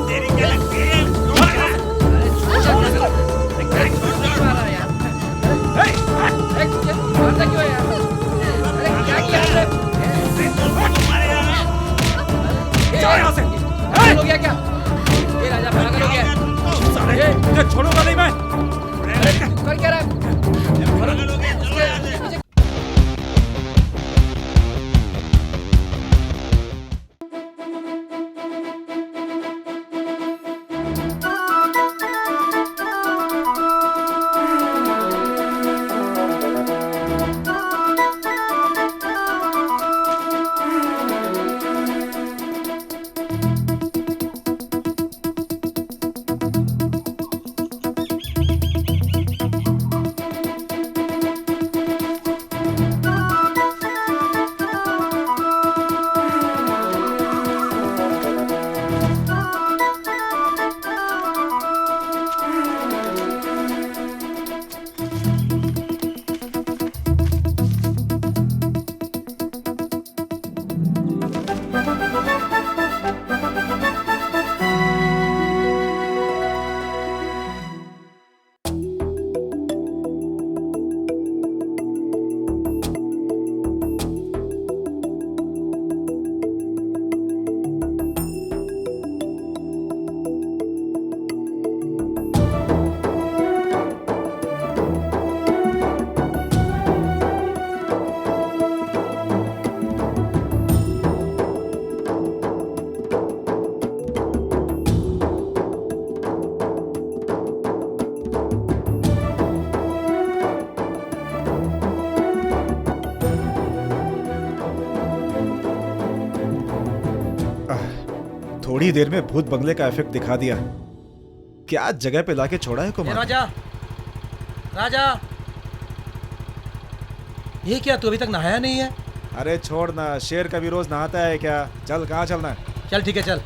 तेरी क्या लगती है? हो गया क्या? ये राजा पागल हो गया। छोड़ूंगा नहीं मैं। कर क्या रहा है? थोड़ी देर में भूत बंगले का इफेक्ट दिखा दिया। क्या जगह पे लाके छोड़ा है कुमार। राजा, राजा, ये क्या तू अभी तक नहाया नहीं है? अरे छोड़ ना, शेर कभी रोज नहाता है क्या। चल कहाँ चलना है? चल ठीक है चल।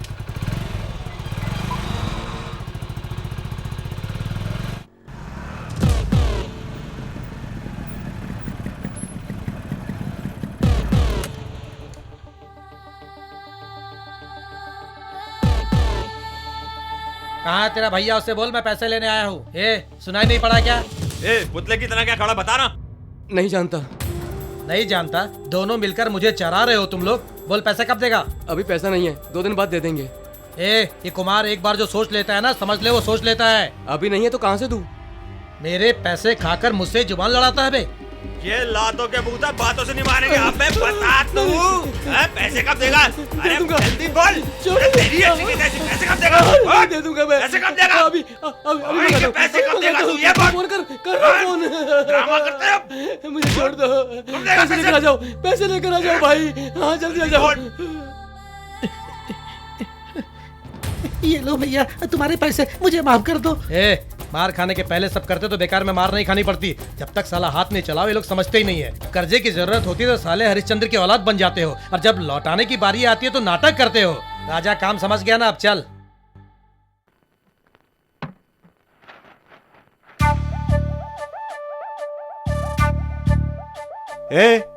कहाँ है तेरा भैया? उससे बोल मैं पैसे लेने आया हूँ। सुनाई नहीं पड़ा क्या? पुतले की तरह क्या खड़ा बता ना। नहीं जानता। नहीं जानता? दोनों मिलकर मुझे चरा रहे हो तुम लोग। बोल पैसे कब देगा? अभी पैसा नहीं है, 2 दिन बाद दे देंगे। ये कुमार एक बार जो सोच लेता है ना, समझ ले वो सोच लेता है। अभी नहीं है तो कहाँ से दूं? मेरे पैसे खाकर मुझसे जुबान लड़ाता है बे। ये लातों के बूता बातों से नहीं मानेंगे। अब मैं बता तू पैसे कब देगा? अरे जल्दी बोल। तेरी ऐसी की तैसी, पैसे कब देगा? दे दूंगा मैं। पैसे कब देगा? अभी पैसे कब देगा तू? ये फोन कर फोन। ड्रामा करते हो। मुझे छोड़ दो। पैसे लेकर आ जाओ, पैसे लेकर आ जाओ भाई। हाँ जल्दी आ जाओ। ये लो भैया तुम्हारे पैसे, मुझे माफ कर दो। मार खाने के पहले सब करते तो बेकार में मार नहीं खानी पड़ती। जब तक साला हाथ नहीं चलाओ ये लोग समझते ही नहीं है। कर्जे की जरूरत होती है तो साले हरिश्चंद्र की औलाद बन जाते हो, और जब लौटाने की बारी आती है तो नाटक करते हो। राजा काम समझ गया ना? अब चल।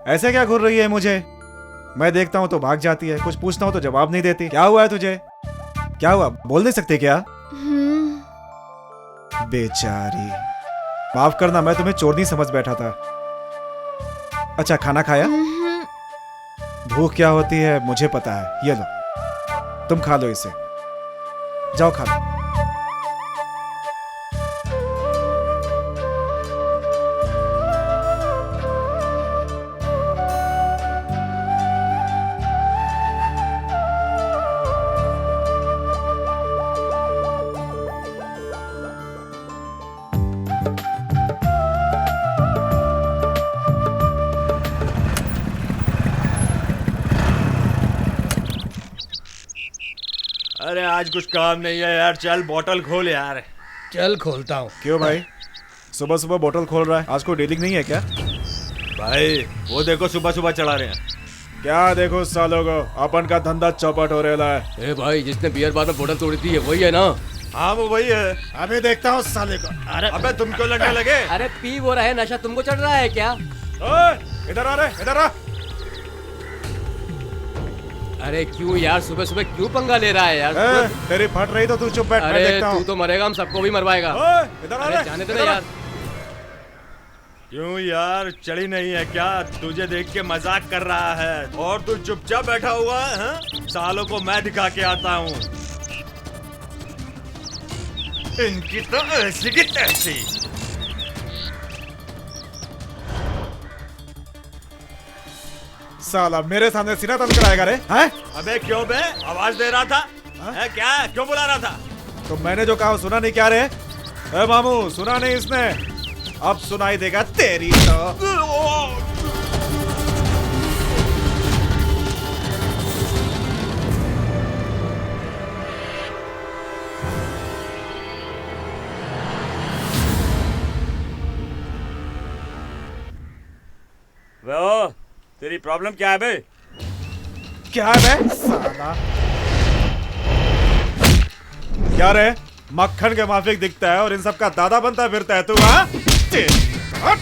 ऐसे क्या घूर रही है मुझे? मैं देखता हूँ तो भाग जाती है, कुछ पूछता हूँ तो जवाब नहीं देती। क्या हुआ है तुझे? क्या हुआ? बोल नहीं सकते क्या? बेचारी, माफ करना, मैं तुम्हें चोर नहीं समझ बैठा था। अच्छा खाना खाया? भूख क्या होती है मुझे पता है। ये लो तुम खा लो इसे, जाओ खा लो। अरे आज कुछ काम नहीं है यार, चल बोतल खोल यार। चल खोलता हूँ। क्यों भाई, सुबह सुबह बोतल खोल रहा है? आज कोई डीलिंग नहीं है क्या? भाई वो देखो सुबह सुबह चढ़ा रहे हैं। क्या देखो सालों को, अपन का धंधा चौपट हो रहा है। ए भाई, जिसने बियर बार में बोतल तोड़ी थी है वही है ना? हाँ वो वही है। अभी देखता हूँ साले को। अरे अबे तुम क्यों लड़ने लगे? अरे पी वो रहा है, नशा तुमको चढ़ रहा है क्या? इधर आ रहे, इधर आ। अरे क्यों यार, सुबह सुबह क्यों पंगा ले रहा है यार? तेरी फट रही तो तू चुप बैठ, मैं अरे देखता तू हूँ। तो मरेगा, हम सबको भी मरवाएगा। इधर आ अरे रे, जाने दे इधर ना आ। यार। क्यों यार, चढ़ी नहीं है क्या? तुझे देख के मजाक कर रहा है और तू चुपचाप बैठा हुआ है, हाँ? सालों को मैं दिखा के आता हूँ। इनकी तो ऐसी की तैसी। साला मेरे सामने सीना तन कराएगा रे, हैं? अबे क्यों बे, आवाज दे रहा था? है क्या, क्यों बुला रहा था? तो मैंने जो कहा सुना नहीं क्या रे? मामू सुना नहीं इसने? अब सुनाई देगा तेरी तो। वो तेरी प्रॉब्लम क्या है बे? क्या है बे साला? क्या रे, मक्खन के माफिक दिखता है और इन सब का दादा बनता फिरता है तू, हाँ? हट!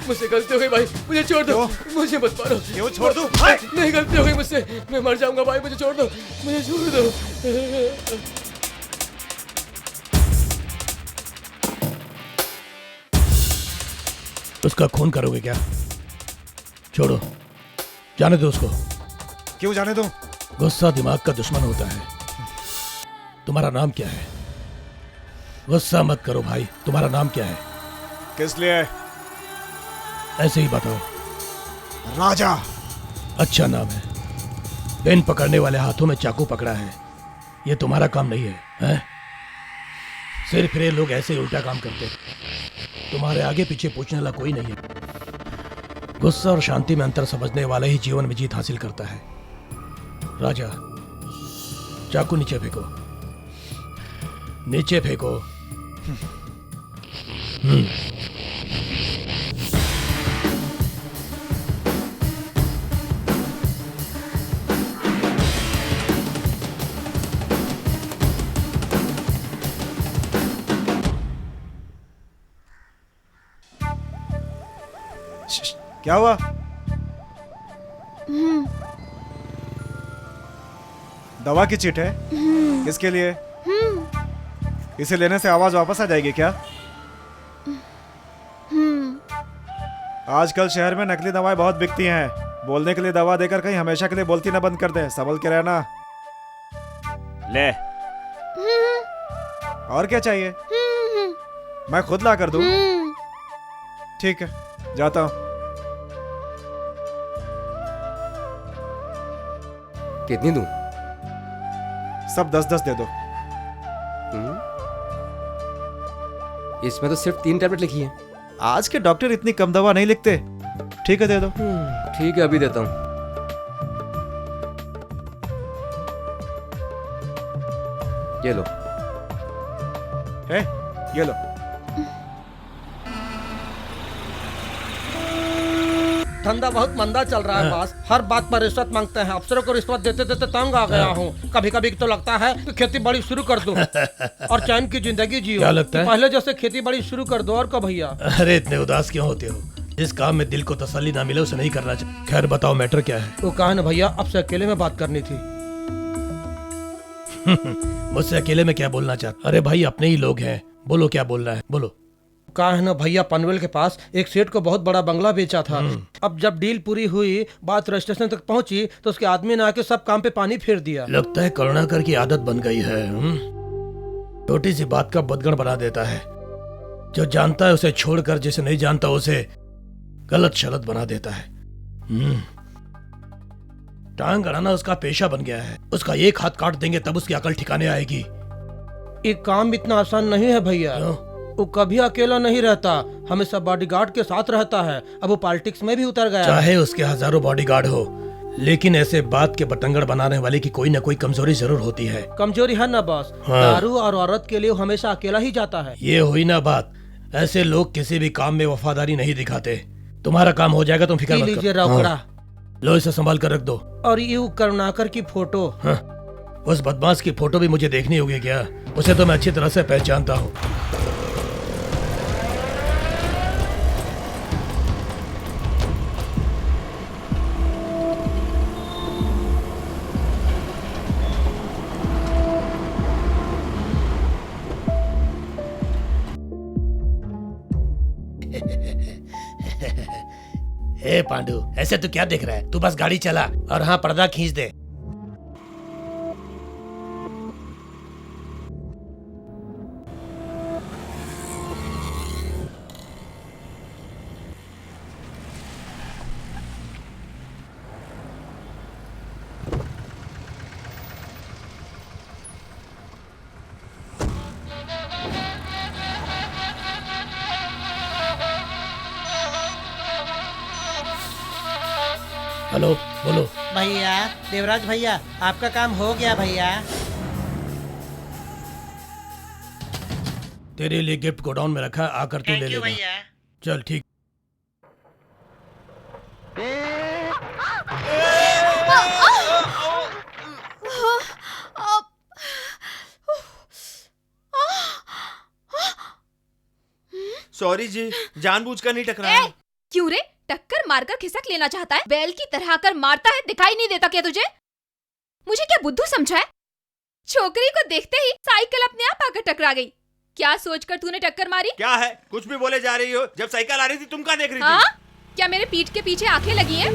मुझसे गलती हो गई भाई, मुझे छोड़ दो। मुझे मत मारो। क्यों छोड़ दूं? नहीं, गलती हो गई मुझसे, मैं मर जाऊंगा भाई, मुझे छोड़ दो, मुझे छोड़ दो। उसका खून करोगे क्या? छोड़ो, जाने दो उसको। क्यों जाने दूं? गुस्सा दिमाग का दुश्मन होता है। तुम्हारा नाम क्या है? गुस्सा मत करो भाई, तुम्हारा नाम क्या है? किस लिए? ऐसे ही बताओ। राजा। अच्छा नाम है। पेन पकड़ने वाले हाथों में चाकू पकड़ा है, ये तुम्हारा काम नहीं है, हैं? सिर्फ ये लोग ऐसे ही उल्टा काम करते हैं। तुम्हारे आगे पीछे पूछने वाला कोई नहीं है। गुस्सा और शांति में अंतर समझने वाला ही जीवन में जीत हासिल करता है। राजा, चाकू नीचे फेंको, नीचे फेंको। क्या हुआ? दवा की चिट है? किसके लिए? इसे लेने से आवाज वापस आ जाएगी क्या? आजकल शहर में नकली दवाएं बहुत बिकती हैं। बोलने के लिए दवा देकर कहीं हमेशा के लिए बोलती ना बंद कर दे। संभल के रहना। ले। और क्या चाहिए? मैं खुद ला कर दूं? ठीक है, जाता हूं। कितनी दूं? सब 10-10 दे दो। इसमें तो सिर्फ 3 टैबलेट लिखी है। आज के डॉक्टर इतनी कम दवा नहीं लिखते। ठीक है, दे दो। ठीक है, अभी देता हूँ। ये लो। है, ये लो। धंधा बहुत मंदा चल रहा है बॉस। हर बात पर रिश्वत मांगते हैं। अफसरों को रिश्वत देते देते तंग आ गया हूँ। कभी कभी तो लगता है कि खेती बाड़ी शुरू कर दूं और चैन की जिंदगी जियो। क्या लगता है? पहले जैसे खेती बाड़ी शुरू कर दो। और को भैया अरे इतने उदास क्यों होते हो? जिस काम में दिल को तसल्ली ना मिले उसे नहीं करना चाहिए। खैर बताओ मैटर क्या है? वो कहा है ना भैया, आपसे अकेले में बात करनी थी। मुझसे अकेले में क्या बोलना चाहते? अरे भाई अपने ही लोग हैं, बोलो क्या बोलना है बोलो। कहा है ना भैया, पनवेल के पास एक सेठ को बहुत बड़ा बंगला बेचा था। अब जब डील पूरी हुई, बात रजिस्ट्रेशन तक पहुंची तो उसके आदमी ने आके सब काम पे पानी फेर दिया। लगता है करुणाकर की आदत बन गई है। छोटी सी बात का बदगण बना देता है। जो जानता है उसे छोड़कर जिसे नहीं जानता उसे गलत शलत बना देता है। टांग अड़ाना उसका पेशा बन गया है। उसका एक हाथ काट देंगे तब उसकी अकल ठिकाने आएगी। एक काम इतना आसान नहीं है भैया। वो कभी अकेला नहीं रहता, हमेशा बॉडीगार्ड के साथ रहता है। अब वो पॉलिटिक्स में भी उतर गया। चाहे उसके हजारों बॉडीगार्ड हो, लेकिन ऐसे बात के बतंगड़ बनाने वाले की कोई न कोई कमजोरी जरूर होती है। कमजोरी है ना बॉस। हाँ। दारू और औरत के लिए वो हमेशा अकेला ही जाता है। ये हुई ना बात। ऐसे लोग किसी भी काम में वफादारी नहीं दिखाते। तुम्हारा काम हो जाएगा, तुम फिक्र पी मत लीजिए करो। रौकड़ा। हाँ। लो इसे संभाल कर रख दो। और ये करुणाकर की फोटो। हाँ। उस बदमाश की फोटो भी मुझे देखनी होगी क्या? उसे तो मैं अच्छी तरह से पहचानता हूँ। हे पांडु, ऐसे तू क्या देख रहा है? तू बस गाड़ी चला और हाँ पर्दा खींच दे। हेलो बोलो। भैया, देवराज भैया, आपका काम हो गया भैया। तेरे लिए गिफ्ट गोडाउन में रखा है, आकर तू ले थैंक यू लेना। भैया। चल ठीक। सॉरी जी, जानबूझकर नहीं टकराया। क्यों रे? टक्कर मारकर खिसक लेना चाहता है? बैल की तरह आकर मारता है, दिखाई नहीं देता क्या तुझे? मुझे क्या बुद्धू समझा है? छोकरी को देखते ही साइकिल अपने आप आकर टकरा गई। क्या सोचकर तूने टक्कर मारी? क्या है, कुछ भी बोले जा रही हो? जब साइकिल आ रही थी तुम क्या देख रही थी? हाँ? क्या मेरे पीठ के पीछे आंखें लगी हैं?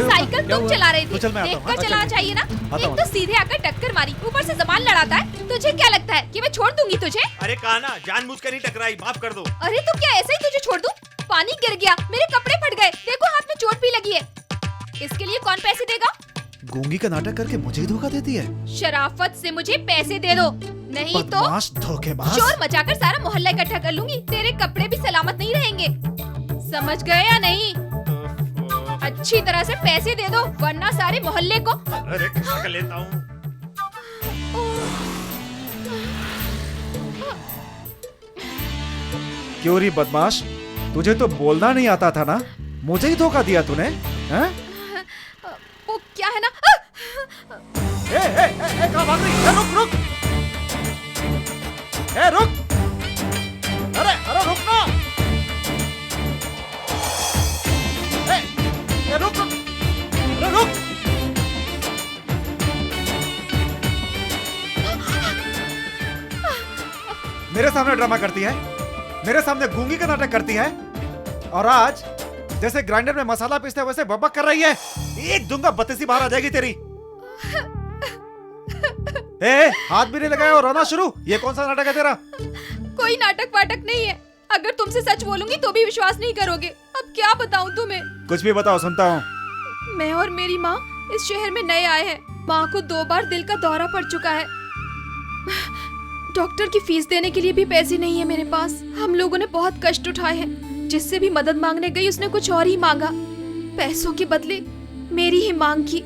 साइकिल तुम चला रही थी, देखकर चलाना चाहिए ना। एक तो सीधे आकर टक्कर मारी, ऊपर से जबान लड़ाता है। तुझे क्या लगता है कि मैं छोड़ दूंगी तुझे? अरे कहा ना, जानबूझकर नहीं टकराई, माफ कर दो। अरे तो क्या ऐसे ही तुझे छोड़ दूं? पानी गिर गया, मेरे कपड़े फट गए, देखो हाथ में चोट भी लगी है। इसके लिए कौन पैसे देगा? गूंगी का नाटक करके मुझे ही धोखा देती है। शराफत से मुझे पैसे दे दो, नहीं तो बदमाश, धोखेबाज। शोर मचाकर सारा मोहल्ला इकट्ठा कर लूंगी। तेरे कपड़े भी सलामत नहीं रहेंगे, समझ गए या नहीं? अच्छी तरह से पैसे दे दो, वरना सारे मोहल्ले को। अरे खिसक लेता हूँ। क्यों री बदमाश, तुझे तो बोलना नहीं आता था ना? मुझे ही धोखा दिया तूने, हैं? वो क्या है ना, कहाँ भाग रही? रुक रुक, रुक, अरे रुक ना, रुक रुक, अरे रुक। मेरे सामने ड्रामा करती है, मेरे सामने गूंगी का नाटक करती है, और आज जैसे ग्राइंडर में मसाला पीसते वैसे बकबक कर रही है। एक दूंगा बत्तीसी बाहर आ जाएगी तेरी। हाथ भी नहीं लगाया और रोना शुरू। ये कौन सा नाटक है तेरा? कोई नाटक वाटक नहीं है। अगर तुमसे सच बोलूंगी तो भी विश्वास नहीं करोगे। अब क्या बताऊं तुम्हें? कुछ भी बताओ, सुनता हूँ। मैं और मेरी माँ इस शहर में नए आए हैं। माँ को 2 बार दिल का दौरा पड़ चुका है। डॉक्टर की फीस देने के लिए भी पैसे नहीं है मेरे पास। हम लोगों ने बहुत कष्ट उठाए हैं। जिससे भी मदद मांगने गई उसने कुछ और ही मांगा। पैसों के बदले मेरी ही मांग की।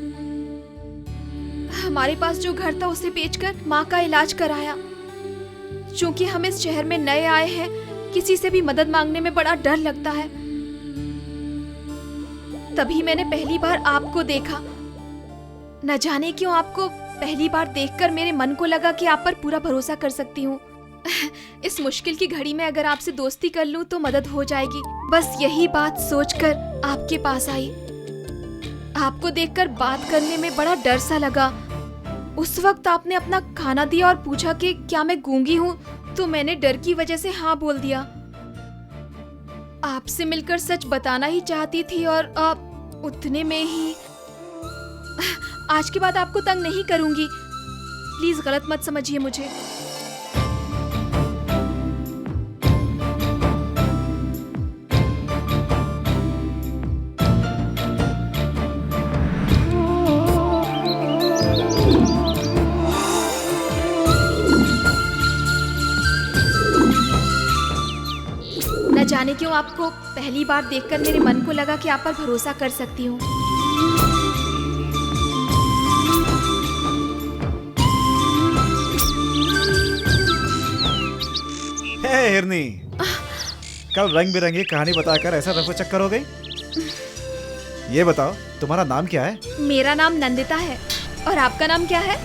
हमारे पास जो घर था उसे बेचकर माँ का इलाज कराया। चूंकि हम इस शहर में नए आए हैं, किसी से भी मदद मांगने में बड़ा डर लगता है। तभी मैंने पहली बार आपको देखा। न जाने क्यों आपको पहली बार देखकर मेरे मन को लगा कि आप पर पूरा भरोसा कर सकती हूँ। इस मुश्किल की घड़ी में अगर आपसे दोस्ती कर लूँ तो मदद हो जाएगी। बस यही बात सोचकर आपके पास आई। आपको देखकर बात करने में बड़ा डर सा लगा। उस वक्त आपने अपना खाना दिया और पूछा कि क्या मैं गूंगी हूँ, तो मैंने डर की वजह से हाँ बोल दिया। आपसे मिलकर सच बताना ही चाहती थी और आप उतने में ही। आज के बाद आपको तंग नहीं करूंगी, प्लीज गलत मत समझिए मुझे। न जाने क्यों आपको पहली बार देखकर मेरे मन को लगा कि आप पर भरोसा कर सकती हूँ। हे हिरनी, कल रंग बिरंगी कहानी बताकर ऐसा रफू चक्कर हो गई। ये बताओ तुम्हारा नाम क्या है? मेरा नाम नंदिता है और आपका नाम क्या है?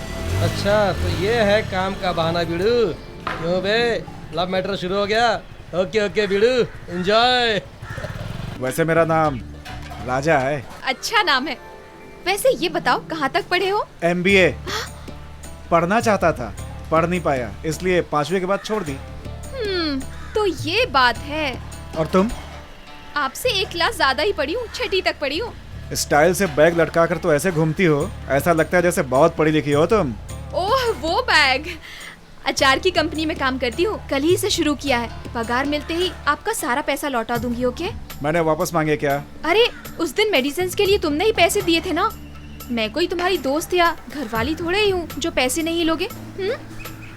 अच्छा तो ये है काम का बहाना बीड़ू। क्यों बे, लव मैटर शुरू हो गया? ओके ओके बीड़ू, एंजॉय। वैसे मेरा नाम राजा है। अच्छा नाम है। वैसे ये बताओ कहाँ तक पढ़े हो? MBA पढ़ना चाहता था, पढ़ नहीं पाया, इसलिए 5वीं के बाद छोड़ दी। तो ये बात है। और तुम? आपसे एक क्लास ज्यादा ही पढ़ी हूँ, 6ठी तक पढ़ी हूँ। स्टाइल से बैग लटका कर तो ऐसे घूमती हो, ऐसा लगता है जैसे बहुत पढ़ी लिखी हो तुम। ओह वो बैग, अचार की कंपनी में काम करती हूँ, कल ही से शुरू किया है। पगार मिलते ही आपका सारा पैसा लौटा दूंगी। ओके? मैंने वापस मांगे क्या? अरे उस दिन मेडिसिन के लिए तुमने ही पैसे दिए थे ना। मैं कोई तुम्हारी दोस्त या घरवाली थोड़े ही हूँ जो पैसे नहीं लोगे।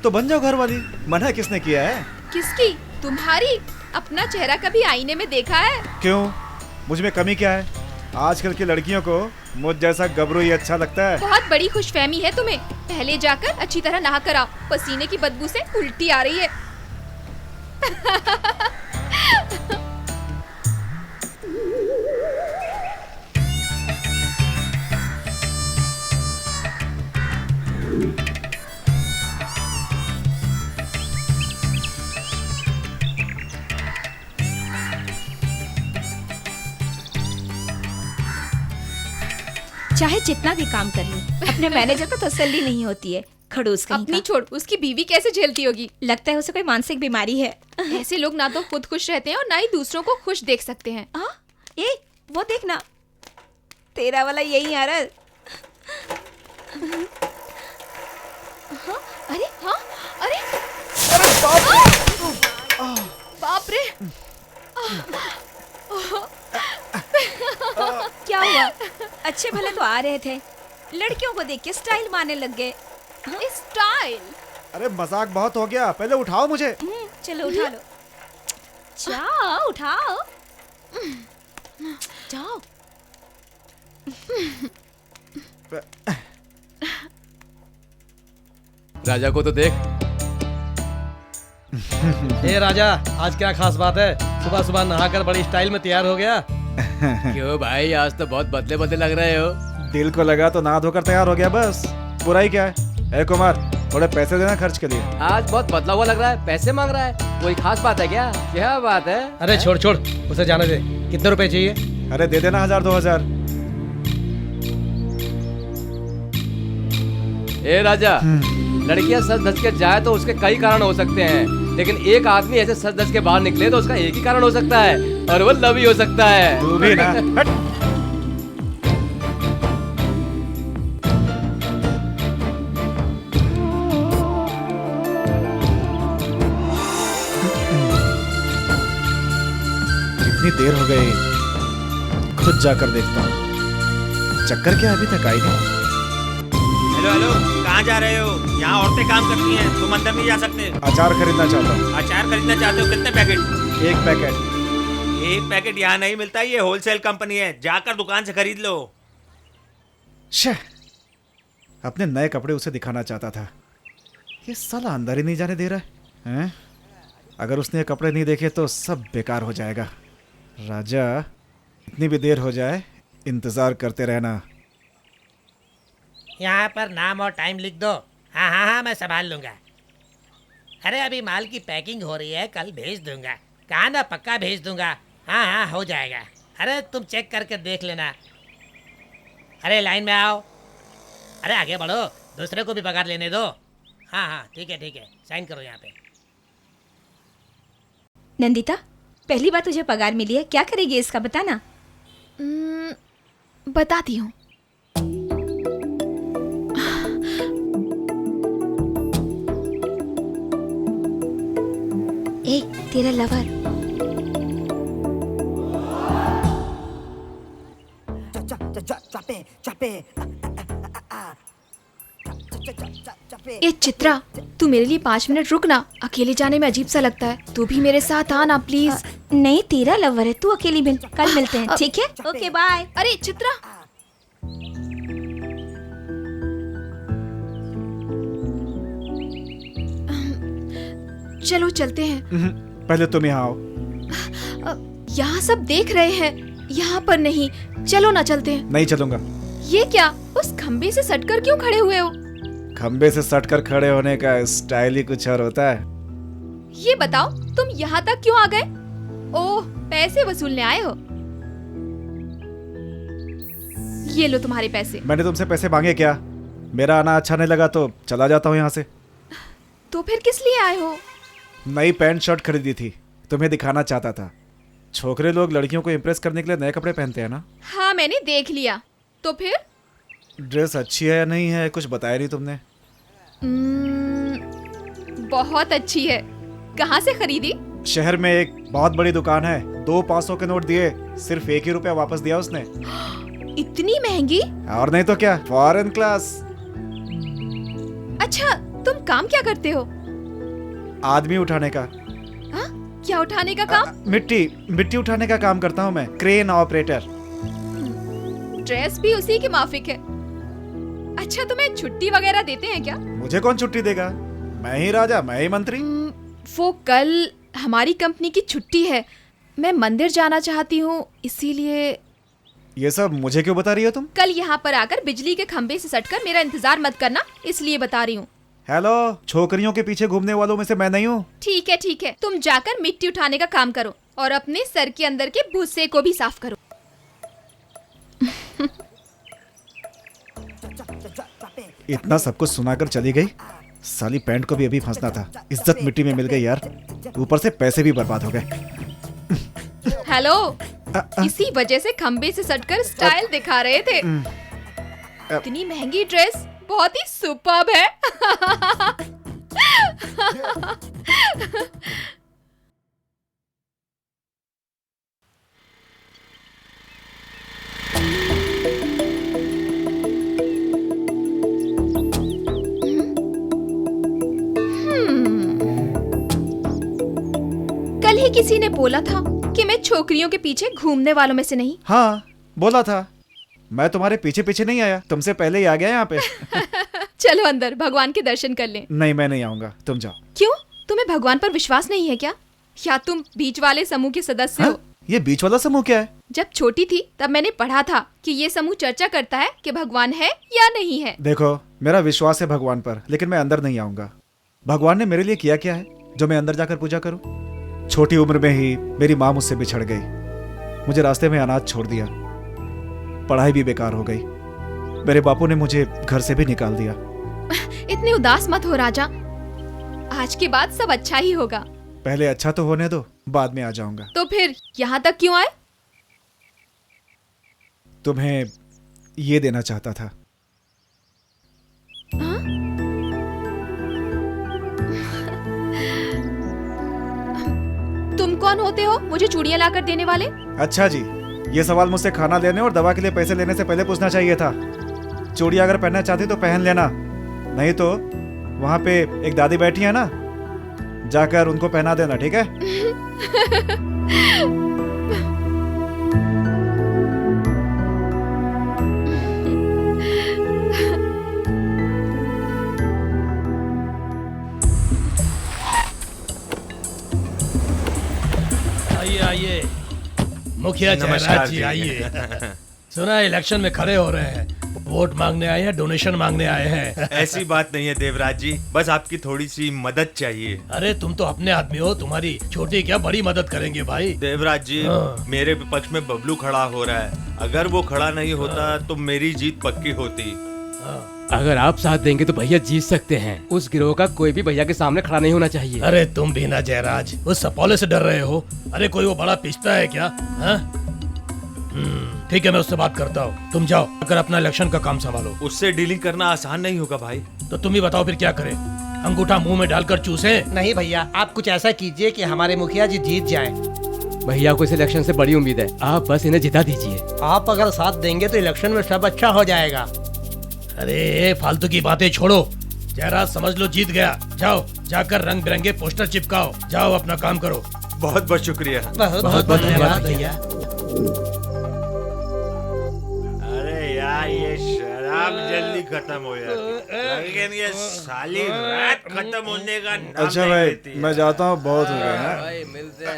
तो बन जाओ घर वाली, मना किसने किया है? किसकी? तुम्हारी। अपना चेहरा कभी आईने में देखा है? क्यों, मुझ में कमी क्या है? आजकल की लड़कियों को मुझ जैसा गबरू ही अच्छा लगता है। बहुत बड़ी खुशफहमी है तुम्हें। पहले जाकर अच्छी तरह नहा कर आओ, पसीने की बदबू से उल्टी आ रही है। चाहे जितना भी काम कर ले, अपने मैनेजर को तसल्ली नहीं होती है। खड़ूस कहीं अपनी का। छोड़, उसकी बीवी कैसे झेलती होगी? लगता है उसे कोई मानसिक बीमारी है। ऐसे लोग ना तो खुद खुश रहते हैं और ना ही दूसरों को खुश देख सकते हैं। ए, वो देखना, तेरा वाला यही आ रहा है। अरे हाँ, अरे बाप रे। क्या हुआ? अच्छे भले तो आ रहे थे, लड़कियों को देख के स्टाइल मारने लग गए। स्टाइल? अरे मजाक बहुत हो गया, पहले उठाओ मुझे। चलो उठा लो। जाओ उठाओ, जाओ। राजा को तो देख। ए राजा, आज क्या खास बात है? सुबह सुबह नहाकर बड़ी स्टाइल में तैयार हो गया। क्यों भाई, आज तो बहुत बदले बदले लग रहे हो। दिल को लगा तो नहा धोकर तैयार हो गया, बस। बुराई क्या है? ए कुमार, थोड़े पैसे देना खर्च के लिए। आज बहुत बदला हुआ लग रहा है, पैसे मांग रहा है। कोई खास बात है क्या? क्या बात है? अरे छोड़ छोड़, उसे जाने दे। कितने रुपए चाहिए? अरे दे देना 1000-2000। ए राजा, लड़कियां सच धज के जाए तो उसके कई कारण हो सकते हैं, लेकिन एक आदमी ऐसे सच धज के बाहर निकले तो उसका एक ही कारण हो सकता है, और वो लव ही हो सकता है। तू भी ना, हट। इतनी देर हो गई, खुद जाकर देखता हूँ। चक्कर क्या अभी तक आई नहीं? हेलो हेलो, कहाँ जा रहे हो? यहाँ औरतें काम करती हैं, तुम अंदर नहीं जा सकते। अचार खरीदना चाहता हूँ। अचार खरीदना चाहते हो? कितने पैकेट? 1 पैकेट। 1 पैकेट यहाँ नहीं मिलता, ये होलसेल कंपनी है, जाकर दुकान से खरीद लो। शे, अपने नए कपड़े उसे दिखाना चाहता था, ये साला अंदर ही नहीं जाने दे रहा है, हैं? अगर उसने ये कपड़े नहीं देखे तो सब बेकार हो जाएगा। राजा, इतनी भी देर हो जाए इंतजार करते रहना। यहाँ पर नाम और टाइम लिख दो। हाँ हाँ हाँ, मैं संभाल लूंगा। अरे अभी माल की पैकिंग हो रही है, कल भेज दूंगा। कहा ना, पक्का भेज दूंगा। हाँ हाँ, हो जाएगा। अरे तुम चेक करके देख लेना। अरे लाइन में आओ। अरे आगे बढ़ो, दूसरे को भी पगार लेने दो। हाँ हाँ, ठीक है, साइन करो यहाँ पे। नंदिता, पहली बार तुझे पगार मिली है, क्या करेगी इसका बताना। बताती हूँ। ए, तेरा लवर। ए चित्रा, तू मेरे लिए 5 मिनट रुक ना। अकेले जाने में अजीब सा लगता है। तू भी मेरे साथ आना प्लीज। नहीं, तेरा लवर है, तू अकेली मिल। कल मिलते हैं, ठीक है? Okay, bye. अरे चित्रा, चलो चलते हैं। पहले तुम यहाँ आओ। यहाँ सब देख रहे हैं, यहाँ पर नहीं। चलो ना, चलते हैं। नहीं चलूंगा। ये क्या, उस खंबे से सटकर क्यों खड़े हुए हो? खंबे से सटकर खड़े होने का स्टाइल ही कुछ और होता है। ये बताओ, तुम यहाँ तक क्यों आ गए? ओह, पैसे वसूलने आए हो। ये लो तुम्हारे पैसे। मैंने तुमसे पैसे मांगे क्या? मेरा आना अच्छा नहीं लगा तो चला जाता हूँ यहाँ से। तो फिर किस लिए आए हो? नई पैंट शर्ट खरीदी थी, तुम्हें दिखाना चाहता था। छोकरे लोग लड़कियों को इम्प्रेस करने के लिए नए कपड़े पहनते हैं ना। हाँ, मैंने देख लिया। तो फिर? ड्रेस अच्छी है या नहीं है, कुछ बताया नहीं तुमने। बहुत अच्छी है। कहाँ से खरीदी? शहर में एक बहुत बड़ी दुकान है, 2 500 के नोट दिए, सिर्फ 1 ही रुपया वापस दिया उसने। इतनी महंगी? और नहीं तो क्या, फॉरेन क्लास। अच्छा, तुम काम क्या करते हो? आदमी उठाने का। हाँ? क्या उठाने का काम? मिट्टी उठाने का काम करता हूँ मैं, क्रेन ऑपरेटर। ड्रेस भी उसी के माफिक है। अच्छा, तुम्हें छुट्टी वगैरह देते हैं क्या? मुझे कौन छुट्टी देगा? मैं ही राजा, मैं ही मंत्री। वो कल हमारी कंपनी की छुट्टी है। मैं मंदिर जाना चाहती हूँ, इसीलिए। ये सब मुझे क्यों बता रही हो तुम? कल यहाँ पर आकर बिजली के खंबे से सटकर मेरा इंतजार मत करना, इसलिए बता रही हूँ। हेलो, छोकरियों के पीछे घूमने वालों में से मैं नहीं हूँ। ठीक है, तुम जाकर मिट्टी उठाने का काम करो और अपने सर के अंदर के भूसे को भी साफ करो। इतना सब कुछ सुनाकर चली गई। साली पैंट को भी अभी फंसना था। इज्जत मिट्टी में मिल गई यार, ऊपर से पैसे भी बर्बाद हो गए। हेलो, इसी वजह से खंबे से सटकर स्टाइल दिखा रहे थे। इतनी महंगी ड्रेस बहुत ही सुपर्ब है। कल ही किसी ने बोला था कि मैं छोकरियों के पीछे घूमने वालों में से नहीं। हाँ, बोला था। मैं तुम्हारे पीछे पीछे नहीं आया, तुमसे पहले ही आ गया यहाँ पे। चलो अंदर, भगवान के दर्शन कर लें। नहीं, मैं नहीं आऊंगा, तुम जाओ। क्यों? तुम्हें भगवान पर विश्वास नहीं है क्या? या तुम बीच वाले समूह के सदस्य हो? ये बीच वाला समूह क्या है? जब छोटी थी तब मैंने पढ़ा था कि ये समूह चर्चा करता है कि भगवान है या नहीं है। देखो, मेरा विश्वास है भगवान पर, लेकिन मैं अंदर नहीं आऊंगा। भगवान ने मेरे लिए किया क्या है जो मैं अंदर जाकर पूजा करूं? छोटी उम्र में ही मेरी माँ मुझसे बिछड़ गई, मुझे रास्ते में अनाथ छोड़ दिया, पढ़ाई भी बेकार हो गई, मेरे बापू ने मुझे घर से भी निकाल दिया। इतने उदास मत हो राजा, आज के बाद सब अच्छा ही होगा। पहले अच्छा तो होने दो, बाद में आ जाऊंगा। तो फिर यहाँ तक क्यों आए? तुम्हें ये देना चाहता था। हाँ? तुम कौन होते हो मुझे चूड़ियां लाकर देने वाले? अच्छा जी, ये सवाल मुझसे खाना लेने और दवा के लिए पैसे लेने से पहले पूछना चाहिए था। चूड़ियां अगर पहनना चाहती तो पहन लेना, नहीं तो वहां पे एक दादी बैठी है ना, जाकर उनको पहना देना, ठीक है? आइए आइए, मुखिया नमस्कार जयराज जी जी। आइए। सुना है इलेक्शन में खड़े हो रहे हैं, वोट मांगने आए हैं, डोनेशन मांगने आए हैं। ऐसी बात नहीं है देवराज जी, बस आपकी थोड़ी सी मदद चाहिए। अरे तुम तो अपने आदमी हो, तुम्हारी छोटी क्या बड़ी मदद करेंगे भाई। देवराज जी, हाँ। मेरे विपक्ष में बबलू खड़ा हो रहा है, अगर वो खड़ा नहीं होता तो मेरी जीत पक्की होती। अगर आप साथ देंगे तो भैया जीत सकते हैं। उस गिरोह का कोई भी भैया के सामने खड़ा नहीं होना चाहिए। अरे तुम भी ना जयराज उस सपोले से डर रहे हो। अरे कोई वो बड़ा पिस्ता है क्या? हाँ? ठीक है, मैं उससे बात करता हूँ। तुम जाओ अगर अपना इलेक्शन का काम संभालो। उससे डीलिंग करना आसान नहीं होगा भाई। तो तुम ही बताओ फिर क्या करें? अंगूठा मुंह में डालकर चूसे? नहीं भैया, आप कुछ ऐसा कीजिए कि हमारे मुखिया जी जीत जाएं। भैया को इस इलेक्शन से बड़ी उम्मीद है, आप बस इन्हें जिता दीजिए। आप अगर साथ देंगे तो इलेक्शन में सब अच्छा हो जाएगा। अरे फालतू की बातें छोड़ो, जयराज समझ लो जीत गया। जाओ जाकर रंग बिरंगे पोस्टर चिपकाओ, जाओ अपना काम करो। बहुत बहुत शुक्रिया। बहुत बहुत धन्यवाद भैया। अरे यार, ये शराब जल्दी खत्म हो जाती, लेकिन ये साली रात खत्म होने का नाम अच्छा नहीं भाई, लेती है। मैं जाता हूँ, बहुत हो गया है। भाई मिलते हैं।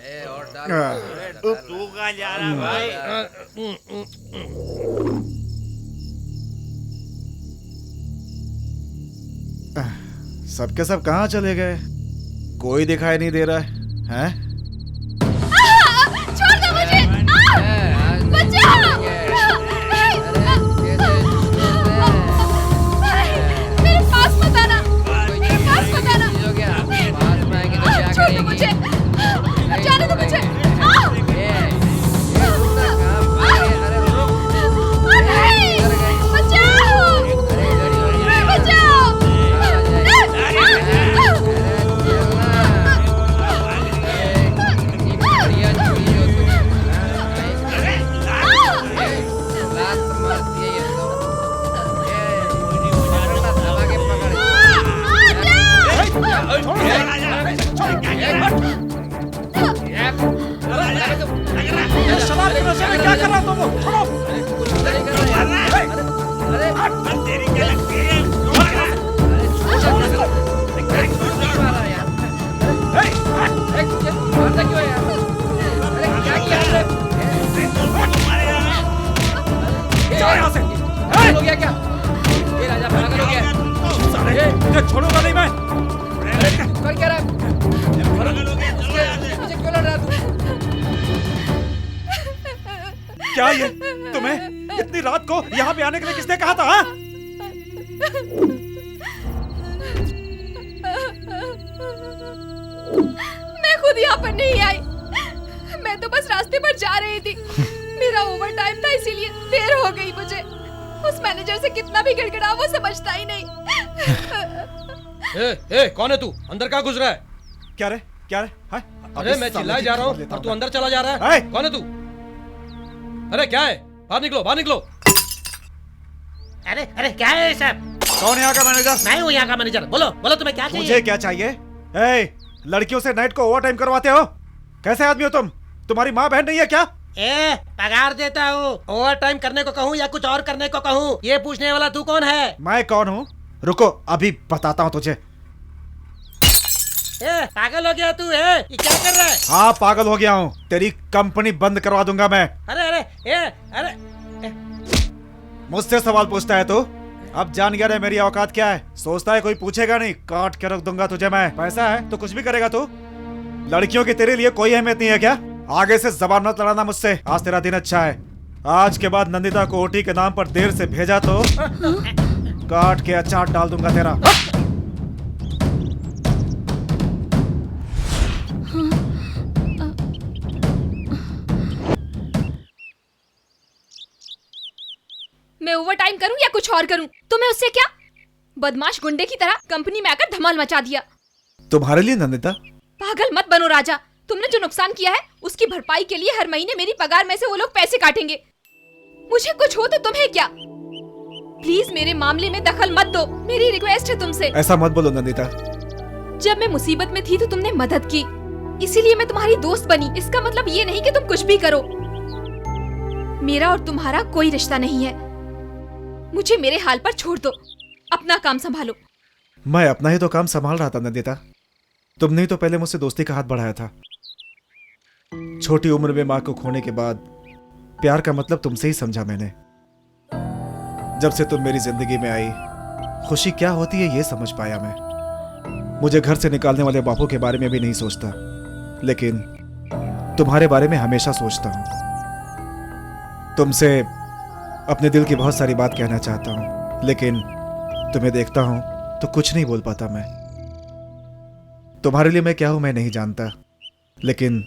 ए, और डाल। तू कहाँ जा रहा भाई? सबके सब कहाँ चले गए? कोई दिखाई नहीं दे रहा है, हैं? छोड़ दो मुझे। बचाओ। मेरे पास मत आना, मेरे पास मत आना। छोड़ दो मुझे, जाने दो मुझे। क्या कर रहा तुम? छोड़ो। तेरी क्या लगती है? छोड़ूंगा नहीं मैं। क्या ये तुम्हें इतनी रात को यहाँ पे आने के लिए किसने कहा था? हाँ? मैं खुद यहाँ पर नहीं आई, मैं तो बस रास्ते पर जा रही थी। मेरा ओवर टाइम था इसीलिए देर हो गई मुझे। उस मैनेजर से कितना भी गिड़गिड़ा वो समझता ही नहीं। ए, कौन है तू? अंदर कहाँ घुस रहा है? क्या रे? क्या रे? हाँ? अरे मैं चिल्लाए जा रहा हूँ और तू अंदर चला जा रहा है। हाय! कौन है तू? अरे क्या है? बाहर निकलो, बाहर निकलो। अरे अरे क्या है ये सब? कौन है यहाँ का मैनेजर? मैं हूँ यहाँ का मैनेजर। बोलो बोलो, तुम्हें क्या चाहिए? मुझे क्या चाहिए? ए, लड़कियों से नाइट को ओवर टाइम करवाते हो? कैसे आदमी हो तुम? तुम्हारी माँ बहन नहीं है क्या? ए, पगार देता हूँ। ओवर टाइम करने को कहूँ या कुछ और करने को कहूँ, ये पूछने वाला तू कौन है? मैं कौन हूँ? रुको अभी बताता हूँ तुझे। ए, पागल हो गया तू? है ये क्या कर रहा है? हाँ पागल हो गया हूँ, तेरी कंपनी बंद करवा दूंगा मैं। अरे अरे अरे मुझसे सवाल पूछता है तू? अब जान गया रे मेरी औकात क्या है। सोचता है कोई पूछेगा नहीं, काट के रख दूंगा तुझे मैं। पैसा है तो कुछ भी करेगा तू। लड़कियों की तेरे लिए कोई अहमियत नहीं है क्या? आगे से जबान मत लड़ाना मुझसे। आज तेरा दिन अच्छा है, आज के बाद नंदिता को ओटी के नाम पर देर से भेजा तो काट के अचार डाल दूंगा तेरा। मैं ओवर टाइम करूं या कुछ और करूं, तुम्हें उससे क्या? बदमाश गुंडे की तरह कंपनी में आकर धमाल मचा दिया। तुम्हारे लिए नंदिता? पागल मत बनो राजा। तुमने जो नुकसान किया है उसकी भरपाई के लिए हर महीने मेरी पगार में से वो लोग पैसे काटेंगे। मुझे कुछ हो तो तुम्हें क्या? प्लीज मेरे मामले में दखल मत दो, मेरी रिक्वेस्ट है तुमसे। ऐसा मत बोलो नंदिता। जब मैं मुसीबत में थी तो तुमने मदद की, इसीलिए मैं तुम्हारी दोस्त बनी। इसका मतलब ये नहीं कि तुम कुछ भी करो। मेरा और तुम्हारा कोई रिश्ता नहीं है। मुझे मेरे हाल पर छोड़ दो, अपना काम संभालो। मैं अपना ही तो काम संभाल रहा था नंदिता। तुमने ही तो पहले मुझसे दोस्ती का हाथ बढ़ाया था। छोटी उम्र में माँ को खोने के बाद प्यार का मतलब तुमसे ही समझा मैंने। जब से तुम मेरी जिंदगी में आई, खुशी क्या होती है ये समझ पाया मैं। मुझे घर से निकालने वाले बापू के बारे में भी नहीं सोचता, लेकिन तुम्हारे बारे में हमेशा सोचता हूं। तुमसे अपने दिल की बहुत सारी बात कहना चाहता हूं, लेकिन तुम्हें देखता हूं तो कुछ नहीं बोल पाता मैं। तुम्हारे लिए मैं क्या हूं मैं नहीं जानता, लेकिन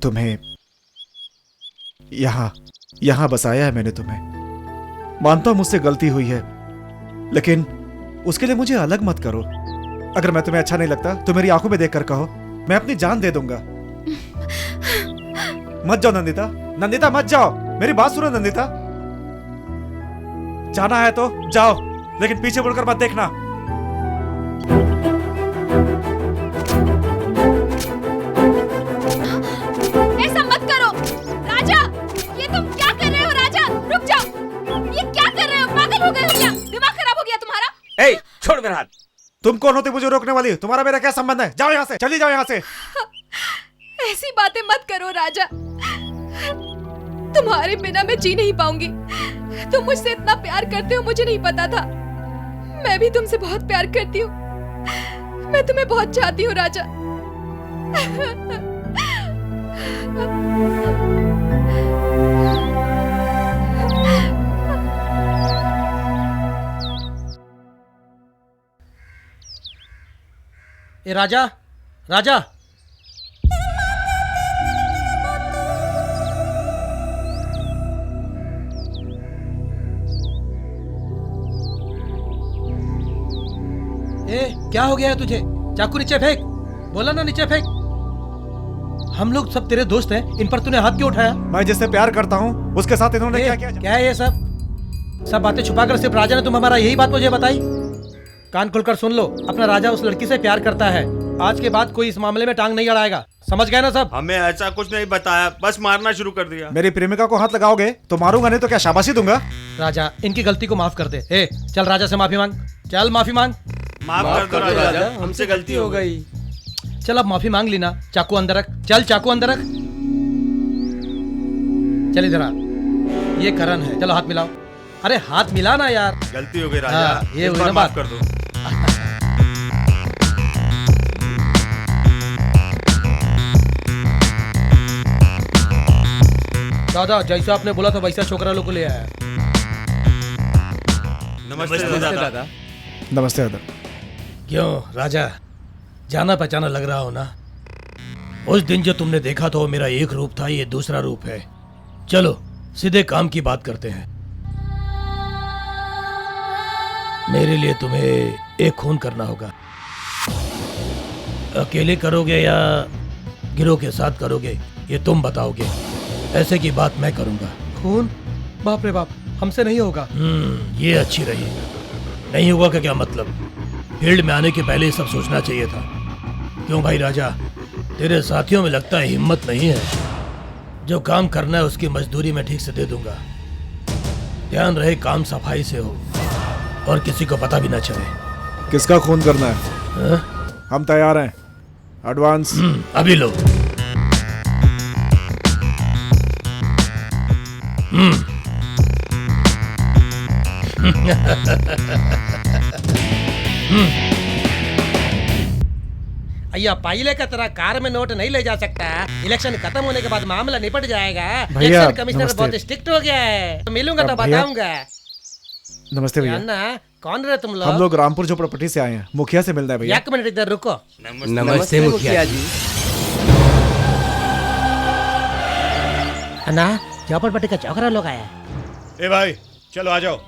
तुम्हें यहां बसाया है मैंने तुम्हें। मानता हूं मुझसे गलती हुई है, लेकिन उसके लिए मुझे अलग मत करो। अगर मैं तुम्हें अच्छा नहीं लगता तो मेरी आंखों में देखकर कहो, मैं अपनी जान दे दूंगा। मत जाओ नंदिता, नंदिता मत जाओ, मेरी बात सुनो नंदिता। जाना है तो जाओ, लेकिन पीछे मुड़कर मत देखना। ऐसा मत करो राजा, ये तुम क्या कर रहे हो? राजा रुक जाओ, ये क्या कर रहे हो? पागल हो गए हो क्या? दिमाग खराब हो गया तुम्हारा? ए, छोड़ मेरा हाथ। तुम कौन होती मुझे रोकने वाली? तुम्हारा मेरा क्या संबंध है? जाओ यहाँ से, चली जाओ यहाँ से। ऐसी बातें मत करो राजा, तुम्हारे बिना मैं जी नहीं पाऊंगी। तुम मुझसे इतना प्यार करते हो मुझे नहीं पता था। मैं भी तुमसे बहुत प्यार करती हूँ, मैं तुम्हें बहुत चाहती हूँ राजा। ए राजा, राजा, ए क्या हो गया है तुझे? चाकू नीचे फेंक, बोला ना नीचे फेंक। हम लोग सब तेरे दोस्त हैं, इन पर तूने हाथ क्यों उठाया? मैं जिससे प्यार करता हूँ उसके साथ इन्होंने क्या किया? क्या है ये सब बातें छुपाकर सिर्फ राजा ने तुम हमारा यही बात मुझे बताई? कान खुलकर सुन लो, अपना राजा उस लड़की से प्यार करता है। आज के बाद कोई इस मामले में टांग नहीं अड़ाएगा, समझ गए ना सब? हमें ऐसा कुछ नहीं बताया, बस मारना शुरू कर दिया। मेरी प्रेमिका को हाथ लगाओगे तो मारूंगा, नहीं तो क्या शाबाशी दूंगा? राजा, इनकी गलती को माफ कर दे। ए चल राजा से माफी मांग, चल माफी मांग। माफ कर दो राजा, हमसे गलती हो गई। चल अब माफी मांग ली ना, चाकू अंदर रख, चल चाकू अंदर रख। चल इधर आ, ये करण है, चलो हाथ मिलाओ। अरे हाथ मिला ना यार। गलती हो गई राजा, हाँ, ये इस हुई बार ना माफ बात। कर दो। दादा जैसा आपने बोला था वैसा छोकरा लोग को ले आया। नमस्ते दादा। नमस्ते दादा। क्यों राजा, जाना पहचाना लग रहा हो ना? उस दिन जो तुमने देखा था वो मेरा एक रूप था, ये दूसरा रूप है। चलो सीधे काम की बात करते हैं। मेरे लिए तुम्हें एक खून करना होगा। अकेले करोगे या गिरोह के साथ करोगे ये तुम बताओगे। ऐसे की बात मैं करूंगा। खून? बाप रे बाप, हमसे नहीं होगा। ये अच्छी रही। नहीं होगा का क्या मतलब? फील्ड में आने के पहले ये सब सोचना चाहिए था। क्यों भाई राजा, तेरे साथियों में लगता है हिम्मत नहीं है। जो काम करना है उसकी मजदूरी मैं ठीक से दे दूंगा। ध्यान रहे काम सफाई से हो और किसी को पता भी ना चले। किसका खून करना है? हाँ? हम तैयार हैं। एडवांस अभी लो। अय्या पाइले का तरह कार में नोट नहीं ले जा सकता। इलेक्शन खत्म होने के बाद मामला निपट जाएगा। भैया, इलेक्शन कमिश्नर नमस्ते। बहुत स्ट्रिक्ट हो गया है, तो मिलूंगा तो भैया, बताऊंगा। नमस्ते भैया। जानना कौन रहे तुम लोग? हम लोग रामपुर झोपड़पट्टी से आए हैं, मुखिया से मिलना है भैया। एक मिनट इधर रुको। नमस्ते मुखिया जी। अन्ना झोपड़पट्टी का चौकरा लोग आया। ए भाई चलो आ जाओ।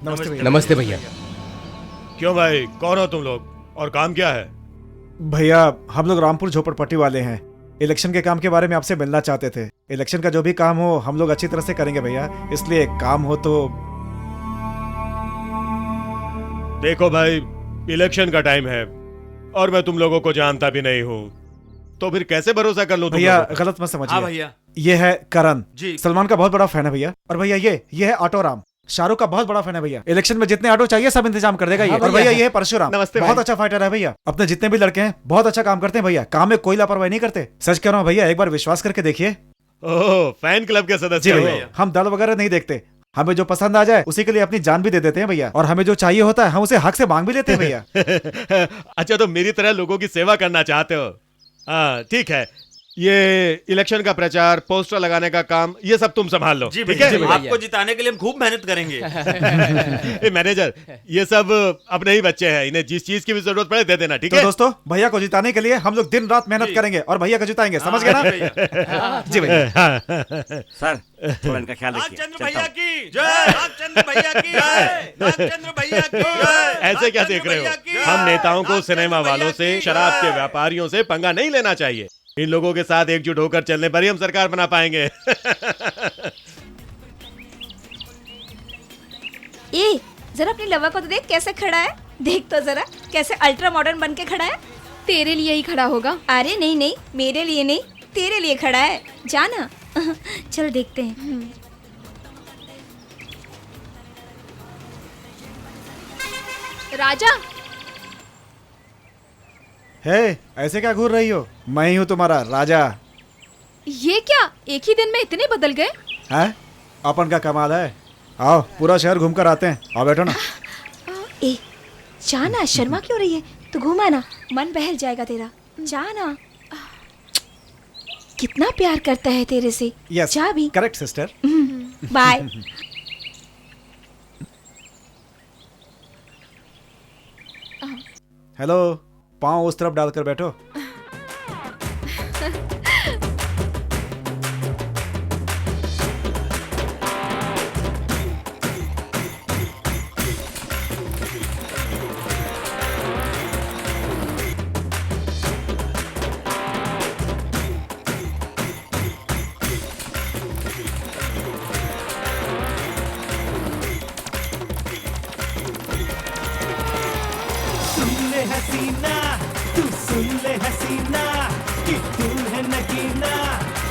नमस्ते भैया। नमस्ते भैया। क्यों भाई, कौन हो तुम लोग और काम क्या है? भैया हम लोग रामपुर झोपड़पट्टी वाले हैं। इलेक्शन के काम के बारे में आपसे मिलना चाहते थे। इलेक्शन का जो भी काम हो हम लोग अच्छी तरह से करेंगे भैया, इसलिए काम हो तो। देखो भाई, इलेक्शन का टाइम है और मैं तुम लोगों को जानता भी नहीं हूँ, तो फिर कैसे भरोसा कर लो तुम भैया लोगों को? गलत मत समझिए। हाँ भैया। ये है करण जी। सलमान का बहुत बड़ा फैन है भैया। और भैया ये है ऑटो राम, शाहरुख का बहुत बड़ा फैन है भैया। इलेक्शन में जितने ऑटो चाहिए सब इंतजाम कर देगा ये। और भैया ये है परशुराम, नमस्ते बहुत भाई। अच्छा फाइटर है भैया। अपने जितने भी लड़के हैं बहुत अच्छा काम करते हैं भैया, काम में कोई लापरवाही नहीं करते। सच कह रहा हूँ भैया, एक बार विश्वास करके देखिए। ओह, फैन क्लब के जी सदस्य हो। भैया, हम दल वगैरह नहीं देखते, हमें जो पसंद आ जाए उसी के लिए अपनी जान भी दे देते हैं भैया, और हमें जो चाहिए होता है हम उसे हक से मांग भी लेते हैं भैया। अच्छा, तो मेरी तरह लोगों की सेवा करना चाहते हो? हाँ, ठीक है। ये इलेक्शन का प्रचार, पोस्टर लगाने का काम, ये सब तुम संभाल लो। जी ठीक भैया, है? आपको जिताने के लिए हम खूब मेहनत करेंगे। ए, मैनेजर, ये सब अपने ही बच्चे हैं, इन्हें जिस चीज की भी जरूरत पड़े दे देना, ठीक तो है? दोस्तों, भैया को जिताने के लिए हम लोग दिन रात मेहनत करेंगे और भैया को जिताएंगे, समझ गए ना? जी भैया। सर थोड़ा इनका ख्याल रखिए। नागचंद्र भैया की जय, नागचंद्र भैया की जय, नागचंद्र भैया की जय। ऐसे क्या देख रहे हो? हम नेताओं को सिनेमा वालों से, शराब के व्यापारियों से पंगा नहीं लेना चाहिए। इन लोगों के साथ एकजुट होकर चलने पर ही हम सरकार बना पाएंगे। ए जरा अपनी लवा को तो देख कैसे खड़ा है, देख तो जरा कैसे अल्ट्रा मॉडर्न बन के खड़ा है। तेरे लिए ही खड़ा होगा। अरे नहीं नहीं, मेरे लिए नहीं, तेरे लिए खड़ा है, जाना। चल देखते हैं। राजा, हे, ऐसे क्या घूर रही हो? मैं ही हूँ तुम्हारा राजा। ये क्या एक ही दिन में इतने बदल गए? हैं? अपन का कमाल है। आओ पूरा शहर घूम कर आते हैं, आओ बैठो ना। ए जाना, शर्मा क्यों रही है? तू घुमा ना, मन बहल जाएगा तेरा, जाना। कितना प्यार करता है तेरे से। यस, जा भी। Correct sister. बाय। हेलो, पाँव उस तरफ डालकर बैठो। हसीना तू सुन ले हसीना कि तू है नगीना,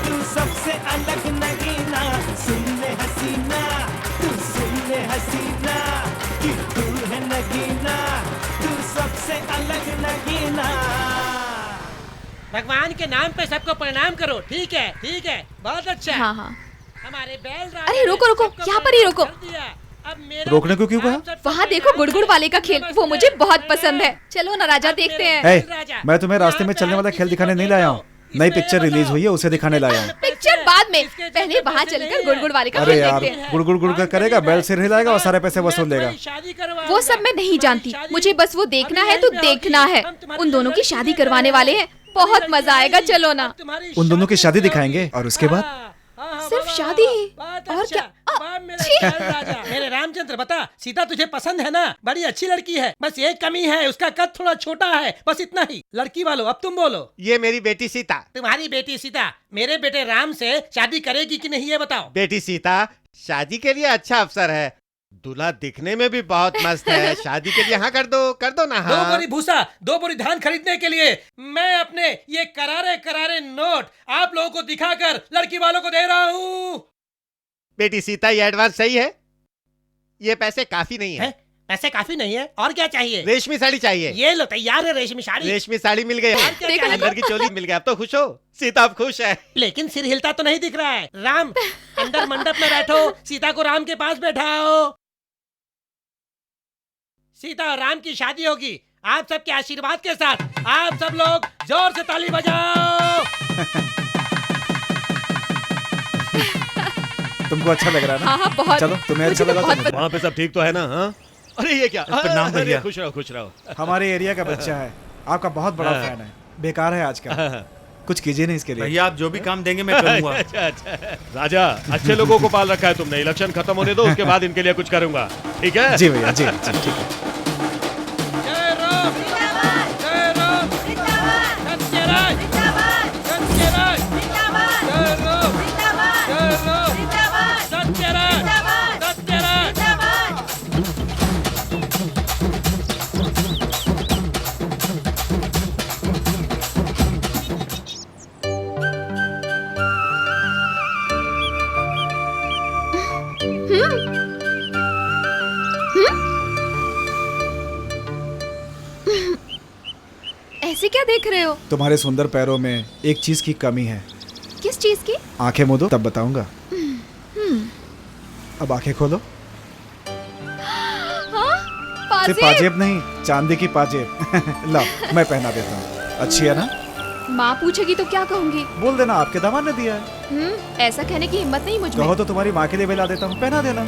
तू सबसे अलग नगीना। सुन ले हसीना तू सुन ले हसीना कि तू है नगीना, तू सबसे अलग नगीना। भगवान के नाम पे सबको प्रणाम करो। ठीक है, ठीक है, बहुत अच्छा। हाँ हाँ। हमारे बैल अरे रुको रुको, यहाँ पर ही रुको। रोकने को क्यों कहा? वहाँ देखो गुड़गुड़ वाले का खेल, वो मुझे बहुत पसंद है। चलो ना राजा, देखते हैं। हे, मैं तुम्हें रास्ते में चलने वाला खेल दिखाने नहीं लाया हूँ, नई पिक्चर रिलीज हुई है उसे दिखाने लाया हूँ। पिक्चर बाद में, पहले वहाँ चलकर गुड़गुड़ वाले का अरे खेल यार, देखते हैं। गुड़ गुड़ गुड़ का करेगा, बैल सिर हिलाएगा और सारे पैसे वसूल लेगा। वो सब मैं नहीं जानती, मुझे बस वो देखना है तो देखना है। उन दोनों की शादी करवाने वाले हैं, बहुत मजा आएगा, चलो ना। उन दोनों की शादी दिखाएंगे और उसके बाद सिर्फ शादी ही, और क्या? मेरे रामचंद्र, बता, सीता तुझे पसंद है ना? बड़ी अच्छी लड़की है, बस एक कमी है, उसका कद थोड़ा छोटा है, बस इतना ही। लड़की वालों, अब तुम बोलो। ये मेरी बेटी सीता। तुम्हारी बेटी सीता मेरे बेटे राम से शादी करेगी कि नहीं, ये बताओ। बेटी सीता शादी के लिए अच्छा अवसर है, दूल्हा दिखने में भी बहुत मस्त है, शादी के लिए हाँ कर दो ना। हाँ। 2 बोरी भूसा, 2 बोरी धान खरीदने के लिए मैं अपने ये करारे करारे नोट आप लोगों को दिखाकर लड़की वालों को दे रहा हूँ। बेटी सीता, ये एडवांस सही है? ये पैसे काफी नहीं है। पैसे काफी नहीं है, और क्या चाहिए? रेशमी साड़ी चाहिए। ये लो, तैयार है रेशमी साड़ी। रेशमी साड़ी मिल गई, अंदर की चोली मिल गई। अब तो खुश हो सीता? अब खुश है, लेकिन सिर हिलता तो नहीं दिख रहा है। राम, अंदर मंडप में बैठो, सीता को राम के पास बैठाओ। सीता और राम की शादी होगी आप सबके आशीर्वाद के साथ। आप सब लोग जोर से ताली बजाओ। तुमको अच्छा लग रहा है ना? हाँ हाँ, बहुत। चलो, तुम्हें अच्छा लगा तो वहाँ पे सब ठीक तो है ना? हाँ? अरे ये क्या? प्रणाम भैया। खुश रहो, खुश रहो। हमारे एरिया का बच्चा है, आपका बहुत बड़ा फैन है, बेकार है आज का, कुछ कीजिए नहीं इसके लिए। भैया आप जो भी काम देंगे मैं करूंगा। अच्छा। राजा, अच्छे लोगों को पाल रखा है तुमने, इलेक्शन खत्म होने दो, उसके बाद इनके लिए कुछ करूंगा, ठीक है? जी भैया, जी ठीक है। ऐसे क्या देख रहे हो? तुम्हारे सुंदर पैरों में एक चीज की कमी है। किस चीज की? आंखें मूंदो तब बताऊंगा। अब आंखें खोलो। हाँ? सिर्फ पाजेब? पाजेब नहीं, चांदी की पाजेब। लो मैं पहना देता हूँ, अच्छी है ना? माँ पूछेगी तो क्या कहूँगी? बोल देना आपके दामाद ने दिया है। ऐसा कहने की हिम्मत नहीं मुझ में। कहो तो तुम्हारी माँ के लिए भी ला देता हूँ, पहना देना।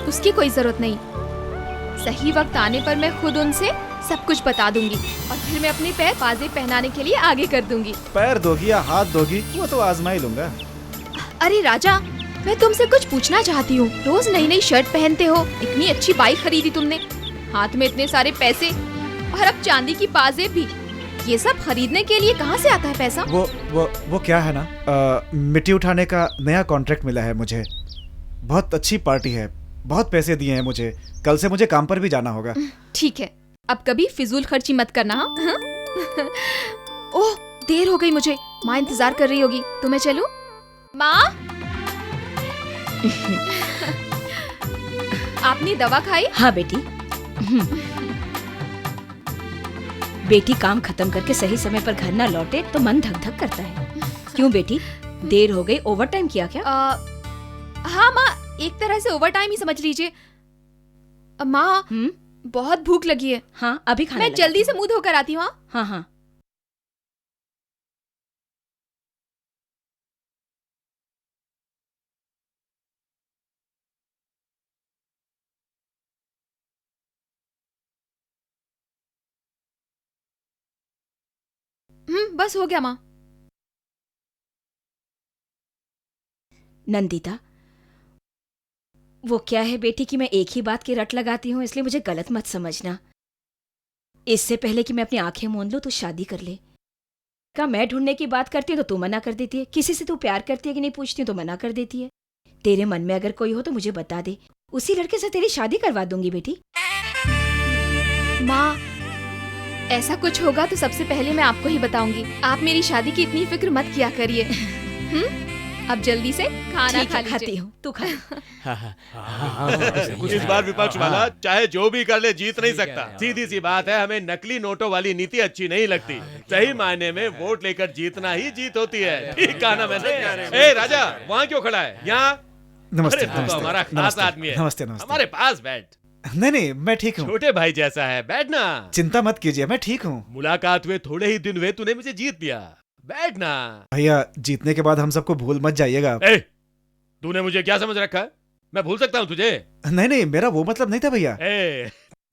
उसकी कोई जरूरत नहीं। सही वक्त आने पर मैं खुद उनसे सब कुछ बता दूंगी और फिर मैं अपने पैर पाजेब पहनाने के लिए आगे कर दूंगी। पैर दोगी या हाथ दोगी वो तो आजमा ही लूंगा। अरे राजा, मैं तुमसे कुछ पूछना चाहती हूँ। रोज नई नई शर्ट पहनते हो, इतनी अच्छी बाइक खरीदी तुमने, हाथ में इतने सारे पैसे और अब चांदी की पाजेब भी। ये सब खरीदने के लिए कहाँ से आता है पैसा? वो क्या है ना, मिट्टी उठाने का नया कॉन्ट्रैक्ट मिला है मुझे। बहुत अच्छी पार्टी है, बहुत पैसे दिए हैं मुझे। कल से मुझे काम पर भी जाना होगा। ठीक है, अब कभी फिजूल खर्ची मत करना। हाँ? ओह, देर हो गई मुझे, माँ इंतजार कर रही होगी। तो मैं चलूं? माँ, आपने दवा खाई? हाँ बेटी। बेटी काम खत्म करके सही समय पर घर ना लौटे तो मन धक धक करता है। क्यों बेटी, देर हो गई? ओवर टाइम किया क्या? हाँ माँ, एक तरह से ओवर टाइम ही समझ लीजिए। माँ, बहुत भूख लगी है। हाँ, अभी खाना मैं जल्दी से मुंह धोकर आती हूँ। हाँ हाँ। बस हो गया माँ। नंदिता, वो क्या है बेटी कि मैं एक ही बात की रट लगाती हूँ, इसलिए मुझे गलत मत समझना। इससे पहले कि मैं अपनी आंखें मूंद लूं तो शादी कर ले। क्या मैं ढूंढने की बात करती हूँ तो तू मना कर देती है, किसी से तू प्यार करती है कि नहीं पूछती हूँ तो मना कर देती है। तेरे मन में अगर कोई हो तो मुझे बता दे, उसी लड़के से तेरी शादी करवा दूंगी बेटी। माँ, ऐसा कुछ होगा तो सबसे पहले मैं आपको ही बताऊंगी। आप मेरी शादी की इतनी फिक्र मत किया करिए। अब जल्दी से खाना खा खाती हूँ, तू खा। इस बार विपक्ष वाला चाहे जो भी कर ले जीत नहीं सकता। सीधी सी बात है, हमें नकली नोटों वाली नीति अच्छी नहीं लगती। सही मायने में वोट लेकर जीतना ही जीत होती है। ठीक कहा ना मैंने? ए राजा, वहाँ क्यों खड़ा है? यहाँ। नमस्ते, अरे, तू तो हमारा खास आदमी है। नमस्ते नमस्ते। हमारे पास बैठ। नहीं, मैं ठीक हूँ। छोटे भाई जैसा है, बैठना। चिंता मत कीजिए, मैं ठीक हूँ। मुलाकात हुए थोड़े ही दिन हुए, तूने मुझे जीत लिया। बैठना। भैया, जीतने के बाद हम सबको भूल मत जाइएगा। तूने मुझे क्या समझ रखा है? मैं भूल सकता हूँ तुझे? नहीं, मेरा वो मतलब नहीं था भैया।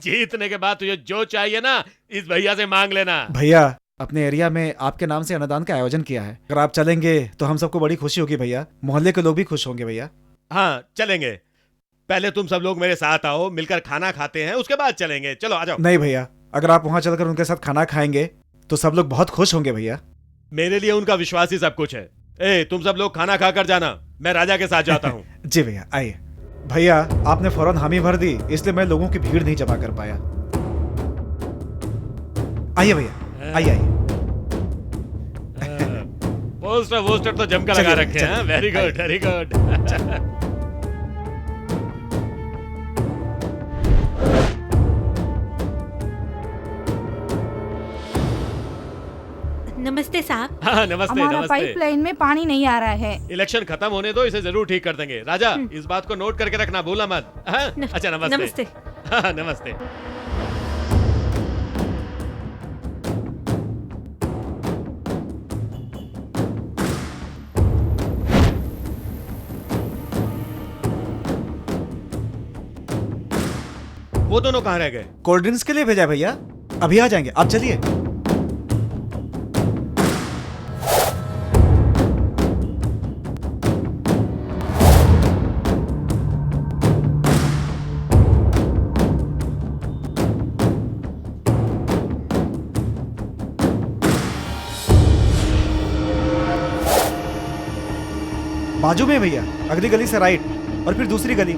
जीतने के बाद तुझे जो चाहिए ना, इस भैया से मांग लेना। भैया, अपने एरिया में आपके नाम से अन्नदान का आयोजन किया है। अगर आप चलेंगे तो हम सबको बड़ी खुशी होगी भैया। मोहल्ले के लोग भी खुश होंगे भैया। हाँ चलेंगे। पहले तुम सब लोग मेरे साथ आओ, मिलकर खाना खाते हैं, उसके बाद चलेंगे। चलो आ जाओ। नहीं भैया, अगर आप वहाँ चलकर उनके साथ खाना खाएंगे तो सब लोग बहुत खुश होंगे भैया। मेरे लिए उनका विश्वास ही सब कुछ है। तुम सब लोग खाना खाकर जाना, मैं राजा के साथ जाता हूँ। जी भैया, आइए। भैया, आपने फौरन हामी भर दी, इसलिए मैं लोगों की भीड़ नहीं जमा कर पाया। आइए भैया, आइए। पोस्टर तो जमकर लगा रखे हैं। Very good, very good. नमस्ते साहब। हाँ नमस्ते। हमारा पाइपलाइन में पानी नहीं आ रहा है। इलेक्शन खत्म होने दो, इसे जरूर ठीक कर देंगे। राजा, इस बात को नोट करके रखना, भूलना मत। अच्छा नमस्ते। नमस्ते। हाँ नमस्ते। वो दोनों कहाँ रह गए? कोल्ड ड्रिंक्स के लिए भेजा भैया, अभी आ जाएंगे, आप चलिए। बाजू में भैया, अगली गली से राइट और फिर दूसरी गली।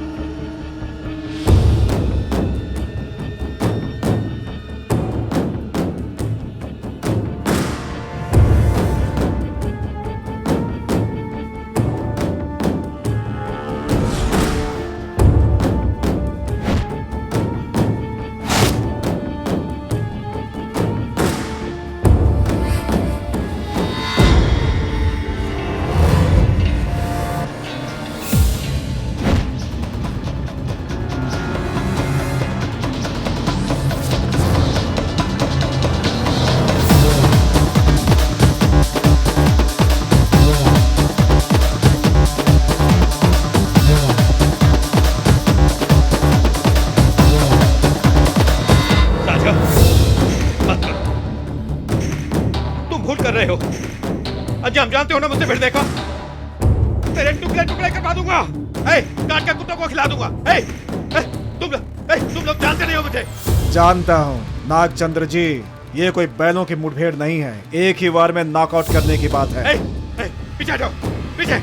सकते हो ना मुझसे फिर देखो, तेरे टुकड़े टुकड़े करवा दूंगा। काट के कुत्तों को खिला दूंगा। तुम लोग जानते नहीं हो मुझे। जानता हूँ नागचंद्र जी, ये कोई बैलों की मुठभेड़ नहीं है, एक ही वार में नॉकआउट करने की बात है। पीछे जाओ, पीछे।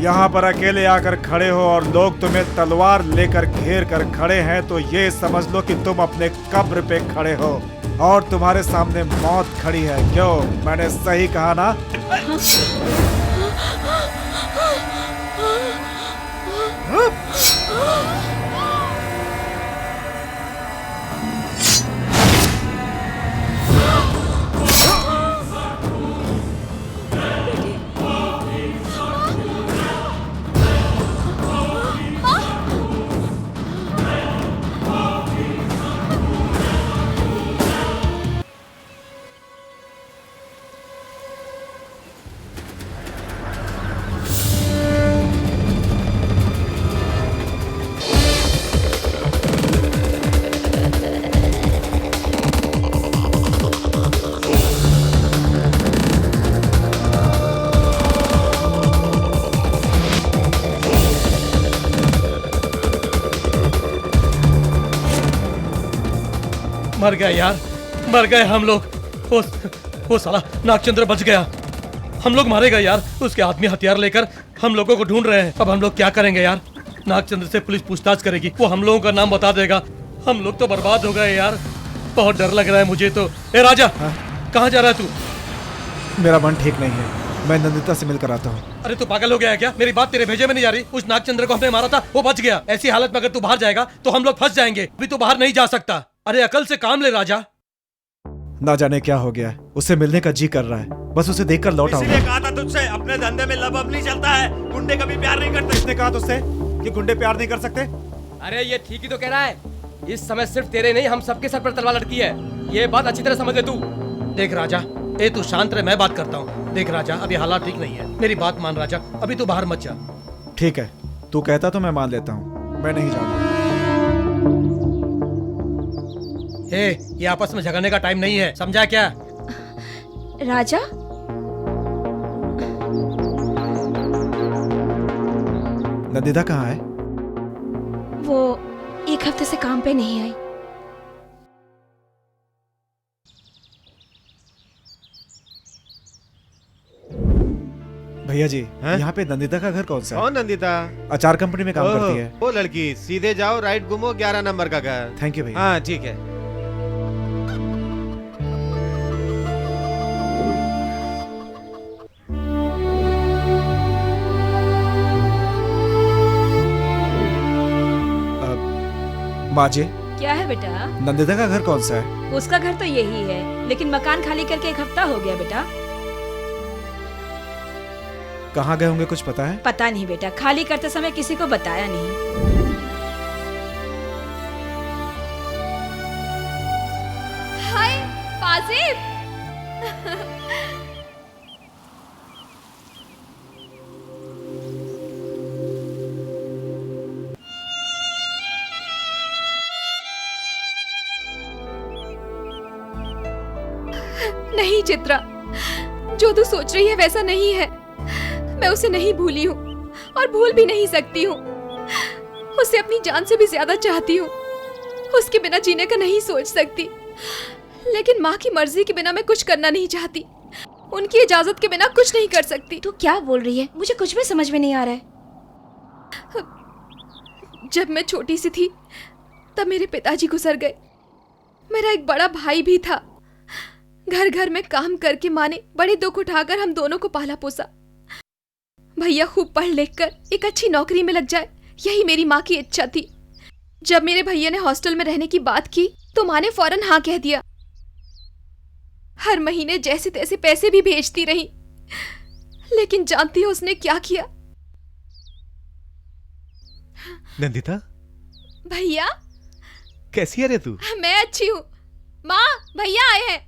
यहाँ पर अकेले आकर खड़े हो और लोग तुम्हें तलवार लेकर घेर कर खड़े हैं तो ये समझ लो कि तुम अपने कब्र पे खड़े हो और तुम्हारे सामने मौत खड़ी है। क्यों, मैंने सही कहा ना? मर गए यार, मर गए हम लोग। वो साला नागचंद्र बच गया, हम लोग मारे गए यार। उसके आदमी हथियार लेकर हम लोगों को ढूंढ रहे हैं। अब हम लोग क्या करेंगे यार? नागचंद्र से पुलिस पूछताछ करेगी, वो हम लोगों का नाम बता देगा। हम लोग तो बर्बाद हो गए यार, बहुत डर लग रहा है मुझे तो। ए राजा, कहाँ जा रहा है तू? मेरा मन ठीक नहीं है, मैं नंदिता से मिलकर आता हूँ। अरे तू पागल हो गया है क्या? मेरी बात तेरे भेजे में नहीं जा रही। उस नागचंद्र को हमने मारा था, वो बच गया। ऐसी हालत में अगर तू बाहर जाएगा तो हम लोग फंस जाएंगे। अभी तू बाहर नहीं जा सकता। अरे अकल से काम ले राजा। ना जाने क्या हो गया है, उससे मिलने का जी कर रहा है, बस उसे देखकर लौट आऊंगा। इसीलिए कहा था तुझसे, अपने धंधे में लब अब नहीं चलता है। गुंडे कभी प्यार नहीं करते। किसने कहा तुझसे कि गुंडे प्यार नहीं कर सकते? अरे ये ठीक ही तो कह रहा है। इस समय सिर्फ तेरे नहीं, हम सबके सर पर तलवार लटकी है। ये बात अच्छी तरह समझ ले तू। देख राजा, ए तू शांत रह, मैं बात करता हूँ। देख राजा, अभी हालात ठीक नहीं है, मेरी बात मान राजा। अभी तू बाहर मत जा। ठीक है, तू कहता तो मैं मान लेता हूँ, मैं नहीं जाऊंगा। ये आपस में झगड़ने का टाइम नहीं है, समझा क्या? राजा, नंदिता कहाँ है? वो एक हफ्ते से काम पे नहीं आई। भैया जी, यहाँ पे नंदिता का घर कौन सा है? कौन नंदिता? अचार कंपनी में काम करती है। वो लड़की, सीधे जाओ, राइट घूमो, 11 नंबर का घर। थैंक यू भैया। हाँ ठीक है। माँ जी, क्या है बेटा? नंदिता का घर कौन सा है? उसका घर तो यही है, लेकिन मकान खाली करके एक हफ्ता हो गया बेटा। कहाँ गए होंगे, कुछ पता है? पता नहीं बेटा, खाली करते समय किसी को बताया नहीं। हाय पाजिब। नहीं चित्रा, जो तू सोच रही है वैसा नहीं है। मैं उसे नहीं भूली हूँ और भूल भी नहीं सकती हूँ। उसे अपनी जान से भी ज्यादा चाहती हूँ। उसके बिना जीने का नहीं सोच सकती, लेकिन माँ की मर्जी के बिना मैं कुछ करना नहीं चाहती। उनकी इजाजत के बिना कुछ नहीं कर सकती। तू क्या बोल रही है? मुझे कुछ भी समझ में नहीं आ रहा है। जब मैं छोटी सी थी तब मेरे पिताजी गुजर गए। मेरा एक बड़ा भाई भी था। घर घर में काम करके माँ ने बड़े दुख उठाकर हम दोनों को पाला पोसा। भैया खूब पढ़ लिख कर एक अच्छी नौकरी में लग जाए, यही मेरी माँ की इच्छा थी। जब मेरे भैया ने हॉस्टल में रहने की बात की तो माँ ने फौरन हाँ कह दिया। हर महीने जैसे तैसे पैसे भी भेजती रही, लेकिन जानती हो उसने क्या किया? नंदिता, भैया कैसी है रे तू? मैं अच्छी हूँ। माँ, भैया आए हैं।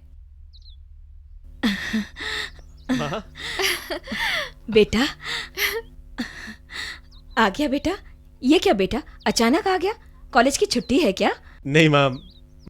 बेटा आ गया बेटा। ये क्या बेटा, अचानक आ गया? कॉलेज की छुट्टी है क्या? नहीं माँ,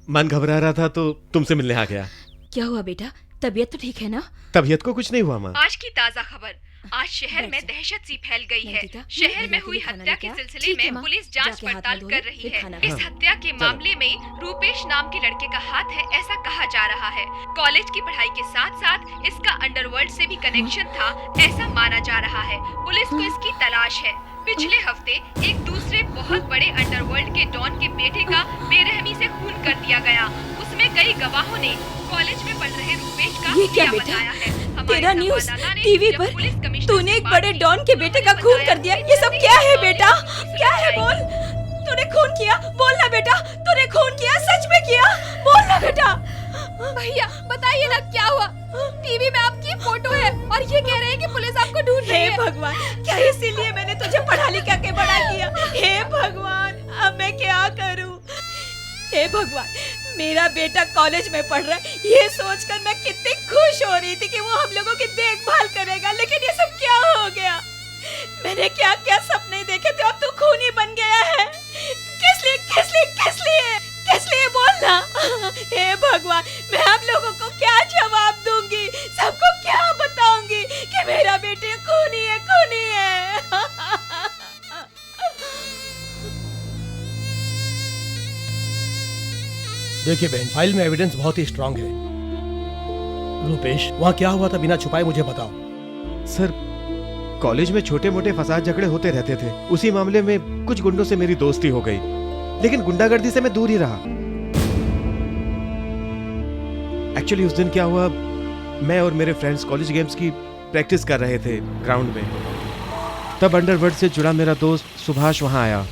मन घबरा रहा था तो तुमसे मिलने आ गया। क्या हुआ बेटा? तबीयत तो ठीक है ना? तबीयत को कुछ नहीं हुआ माँ। आज की ताज़ा खबर। आज शहर में दहशत सी फैल गई है। शहर में हुई हत्या के सिलसिले में पुलिस जांच पड़ताल कर रही है। इस हत्या के मामले में रूपेश नाम के लड़के का हाथ है, ऐसा कहा जा रहा है। कॉलेज की पढ़ाई के साथ साथ इसका अंडरवर्ल्ड से भी कनेक्शन था, ऐसा माना जा रहा है। पुलिस को इसकी तलाश है। पिछले हफ्ते एक दूसरे बहुत बड़े अंडरवर्ल्ड के डॉन के बेटे का बेरहमी से खून कर दिया गया। उसमें कई गवाहों ने कॉलेज में पढ़ रहे रूपेश का ये क्या बेटा? बताया है। तेरा न्यूज़ टीवी पर तूने एक बड़े डॉन के बेटे का खून कर दिया। ये सब क्या है बेटा? क्या है? बोल। तूने खून किया? बोलना बेटा, तूने खून किया? सच में किया? बोलना बेटा। भैया बताइए ना क्या हुआ? टीवी में आपकी फोटो है और ये कह रहे हैं कि पुलिस आपको ढूंढ रही है। हे भगवान, क्या इसीलिए मैंने तुझे पढ़ा लिखा के बड़ा किया? हे भगवान, अब मैं क्या करूं? हे भगवान, मेरा बेटा कॉलेज में पढ़ रहा है, ये सोचकर मैं कितनी खुश हो रही थी कि वो हम लोगों की देखभाल करेगा, लेकिन ये सब क्या हो गया? मैंने क्या क्या सपने देखे थे, अब तू खूनी बन गया है। किस लिए? किस लिए? किस लिए? किस लिए? बोलना। हे भगवान, मैं आप लोगों को क्या जवाब दूंगी? सबको क्या बताऊंगी कि मेरा बेटे खूनी है, खूनी है? देखिए बहन, फाइल में एविडेंस बहुत ही स्ट्रांग है। रूपेश, वहाँ क्या हुआ था बिना छुपाए मुझे बताओ। सर, कॉलेज में छोटे मोटे फसाद झगड़े होते रहते थे। उसी मामले में कुछ गुंडों से मेरी दोस्ती हो गई, लेकिन गुंडागर्दी से मैं दूर ही रहा। एक्चुअली उस दिन क्या हुआ, मैं और मेरे फ्रेंड्स कॉलेज गेम्स की प्रैक्टिस कर रहे थे ग्राउंड में। तब अंडरवर्ल्ड से जुड़ा मेरा दोस्त सुभाष वहां आया।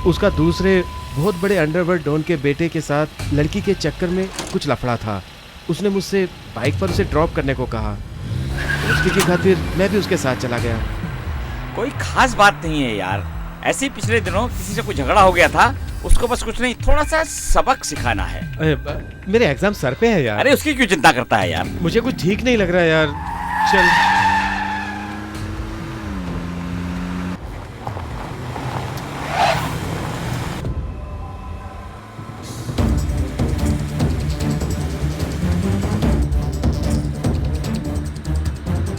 उसका दूसरे बहुत बड़े अंडरवर्ल्ड डॉन के बेटे के साथ लड़की के चक्कर में कुछ लफड़ा था। उसने मुझसे बाइक पर उसे ड्रॉप करने को कहा। दोस्ती की खातिर मैं भी उसके साथ चला गया। कोई खास बात नहीं है यार, ऐसे ही पिछले दिनों किसी से कोई झगड़ा हो गया था, उसको बस कुछ नहीं, थोड़ा सा सबक सिखाना है। मेरे एग्जाम सर पे है यार। अरे उसकी क्यों चिंता करता है यार? मुझे कुछ ठीक नहीं लग रहा है यार। चल।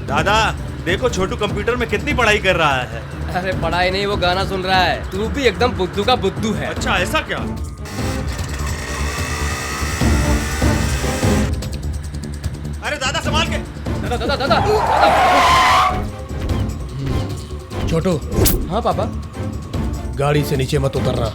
दादा देखो, छोटू कंप्यूटर में कितनी पढ़ाई कर रहा है। अरे पढ़ाई नहीं, वो गाना सुन रहा है। तू भी एकदम बुद्धू का बुद्धू है। अच्छा ऐसा क्या? अरे दादा संभाल के। दादा दादा दादा, छोटू। हाँ पापा। गाड़ी से नीचे मत उतरना।